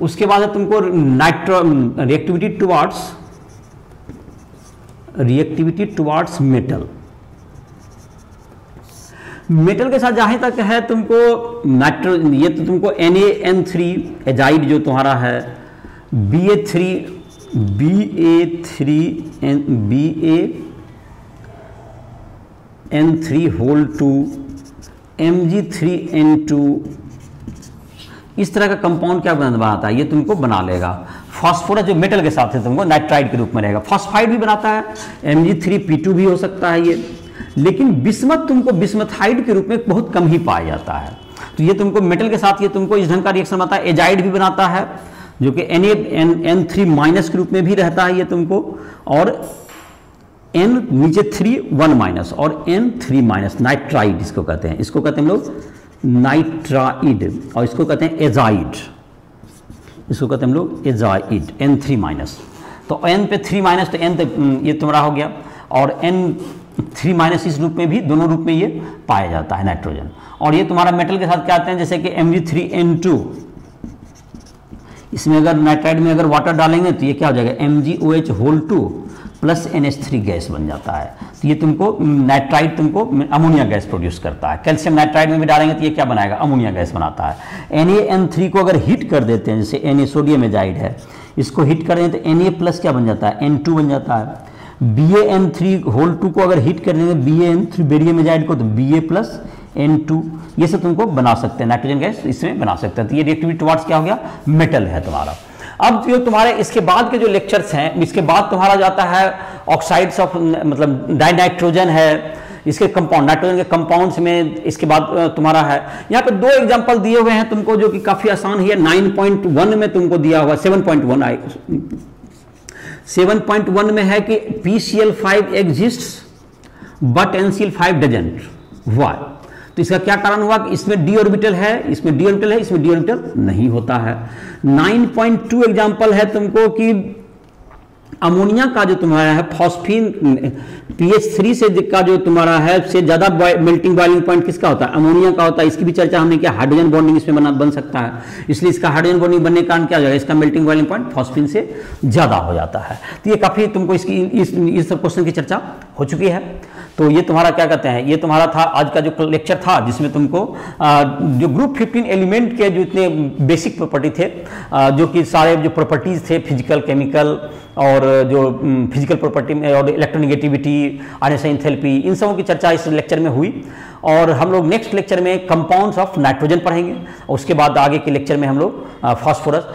उसके बाद तुमको रिएक्टिविटी टुवर्ड्स मेटल के साथ जहाँ तक है तुमको ये तो तुमको NaN3 एजाइड जो तुम्हारा है, BaN3 Mg3N2, इस तरह का कंपाउंड क्या बनाता है, ये तुमको बना लेगा। फास्फोरस जो मेटल के साथ है तुमको नाइट्राइड के रूप में रहेगा। फॉस्फाइड भी बनाता है, Mg3P2 भी हो सकता है ये, लेकिन बिस्मथ तुमको बिस्मथाइड के रूप में बहुत कम ही पाया जाता है। तो ये तुमको मेटल के साथ ये तुमको इस ढंग का रिएक्शन बनाता है। एजाइड भी बनाता है जो कि N3- के रूप में भी रहता है ये तुमको, और N नीचे 3 1- और N3- नाइट्राइड इसको कहते हैं, इसको कहते हैं हम लोग नाइट्राइड, और इसको कहते हैं एजाइड, इसको कहते हैं हम लोग एजाइड N3-। तो N पे 3- तो N ये तुम्हारा हो गया, और N3- इस रूप में भी, दोनों रूप में ये पाया जाता है नाइट्रोजन। और ये तुम्हारा मेटल के साथ क्या आते हैं, जैसे कि Mg3N2, इसमें अगर नाइट्राइड में अगर वाटर डालेंगे तो ये क्या हो जाएगा, MgOH2 + NH3 गैस बन जाता है। तो ये तुमको नाइट्राइड तुमको अमोनिया गैस प्रोड्यूस करता है। कैल्शियम नाइट्राइड में भी डालेंगे तो ये क्या बनाएगा, अमोनिया गैस बनाता है। NaN3 को अगर हीट कर देते हैं, जैसे Na सोडियम एजाइड है, इसको हीट कर दें तो Na+ क्या बन जाता है, N2 बन जाता है। BaN3 को अगर हीट कर देंगे BaN3 बेरियम एजाइड को, तो Ba+N2, ये सब तुमको बना सकते हैं, नाइट्रोजन गैस इसमें बना सकते हैं। तो ये रिएक्टिविटी टुवर्ड्स क्या हो गया, मेटल है तुम्हारा। अब जो तुम्हारे इसके बाद के जो लेक्चर्स हैं, इसके बाद तुम्हारा जाता है ऑक्साइड्स ऑफ, मतलब डाइनाइट्रोजन है, इसके कंपाउंड, नाइट्रोजन के कंपाउंड्स में इसके बाद तुम्हारा है। यहाँ पे 2 एग्जांपल दिए हुए हैं तुमको जो कि काफ़ी आसान है। 9.1 में तुमको दिया हुआ, 7.1 में है कि PCl5 exists but NCl5 doesn't. Y? तो इसका क्या कारण हुआ कि इसमें डी ऑर्बिटल है, इसमें डी ऑर्बिटल है, इसमें डी ऑर्बिटल नहीं होता है। 9.2 एग्जांपल है तुमको कि अमोनिया का जो तुम्हारा है फॉस्फीन pH 3 से का जो तुम्हारा है से ज्यादा मेल्टिंग बॉइलिंग पॉइंट किसका होता है, अमोनिया का होता है। इसकी भी चर्चा हमने किया, हाइड्रोजन बॉन्डिंग इसमें बन सकता है, इसलिए इसका हाइड्रोजन बॉन्डिंग बनने के कारण क्या हो जाएगा, इसका मेल्टिंग बॉइलिंग पॉइंट फॉस्फीन से ज्यादा हो जाता है। तो ये काफी तुमको इसकी इस सब क्वेश्चन की चर्चा हो चुकी है। तो ये तुम्हारा क्या कहते हैं, ये तुम्हारा था आज का जो लेक्चर था, जिसमें तुमको जो ग्रुप 15 एलिमेंट के जो इतने बेसिक प्रॉपर्टी थे, जो कि सारे जो प्रॉपर्टीज थे फिजिकल, केमिकल और जो फिजिकल प्रॉपर्टी में और इलेक्ट्रोनेगेटिविटी, आयनाइजेशन एंथैल्पी, इन सबों की चर्चा इस लेक्चर में हुई। और हम लोग नेक्स्ट लेक्चर में कंपाउंड्स ऑफ नाइट्रोजन पढ़ेंगे। उसके बाद आगे के लेक्चर में हम लोग फास्फोरस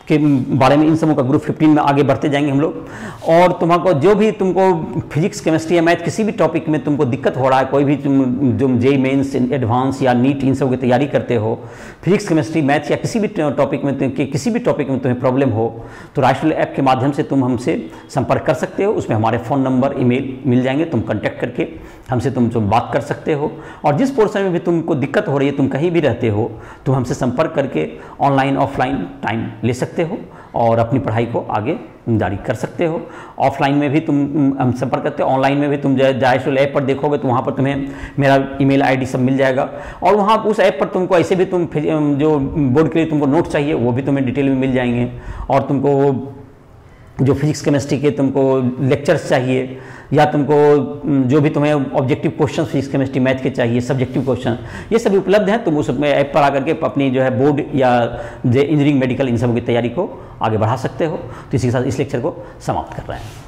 के बारे में, इन सबों का ग्रुप 15 में आगे बढ़ते जाएंगे हम लोग। और तुमको जो भी तुमको फिजिक्स, केमिस्ट्री या मैथ किसी भी टॉपिक में तुमको दिक्कत हो रहा है, कोई भी तुम जेईई मेंस, एडवांस या नीट इन सब की तैयारी करते हो, फिजिक्स, केमिस्ट्री, मैथ या किसी भी टॉपिक में तुम्हें प्रॉब्लम हो, तो राइस्टल ऐप के माध्यम से तुम हमसे संपर्क कर सकते हो। उसमें हमारे फ़ोन नंबर, ईमेल मिल जाएंगे, तुम कॉन्टैक्ट करके हमसे तुम बात कर सकते हो। और जिस पोर्शन में भी तुमको दिक्कत हो रही है, तुम कहीं भी रहते हो, तुम हमसे संपर्क करके ऑनलाइन ऑफलाइन टाइम ले सकते हो और अपनी पढ़ाई को आगे जारी कर सकते हो। ऑफलाइन में भी तुम हम संपर्क करते हो, ऑनलाइन में भी तुम राइस्टल ऐप पर देखोगे तो वहाँ पर तुम्हें मेरा ईमेल आईडी सब मिल जाएगा। और वहाँ उस ऐप पर तुमको ऐसे भी तुम जो बोर्ड के लिए तुमको नोट चाहिए वो भी तुम्हें डिटेल में मिल जाएंगे। और तुमको जो फिजिक्स, केमिस्ट्री के तुमको लेक्चर्स चाहिए, या तुमको जो भी तुम्हें objective question physics, chemistry, math के चाहिए, सब्जेक्टिव क्वेश्चन, ये सभी उपलब्ध हैं। तुम उस ऐप पर आकर के अपनी जो है बोर्ड या इंजीनियरिंग, मेडिकल, इन सब की तैयारी को आगे बढ़ा सकते हो। तो इसी के साथ इस लेक्चर को समाप्त कर रहे हैं।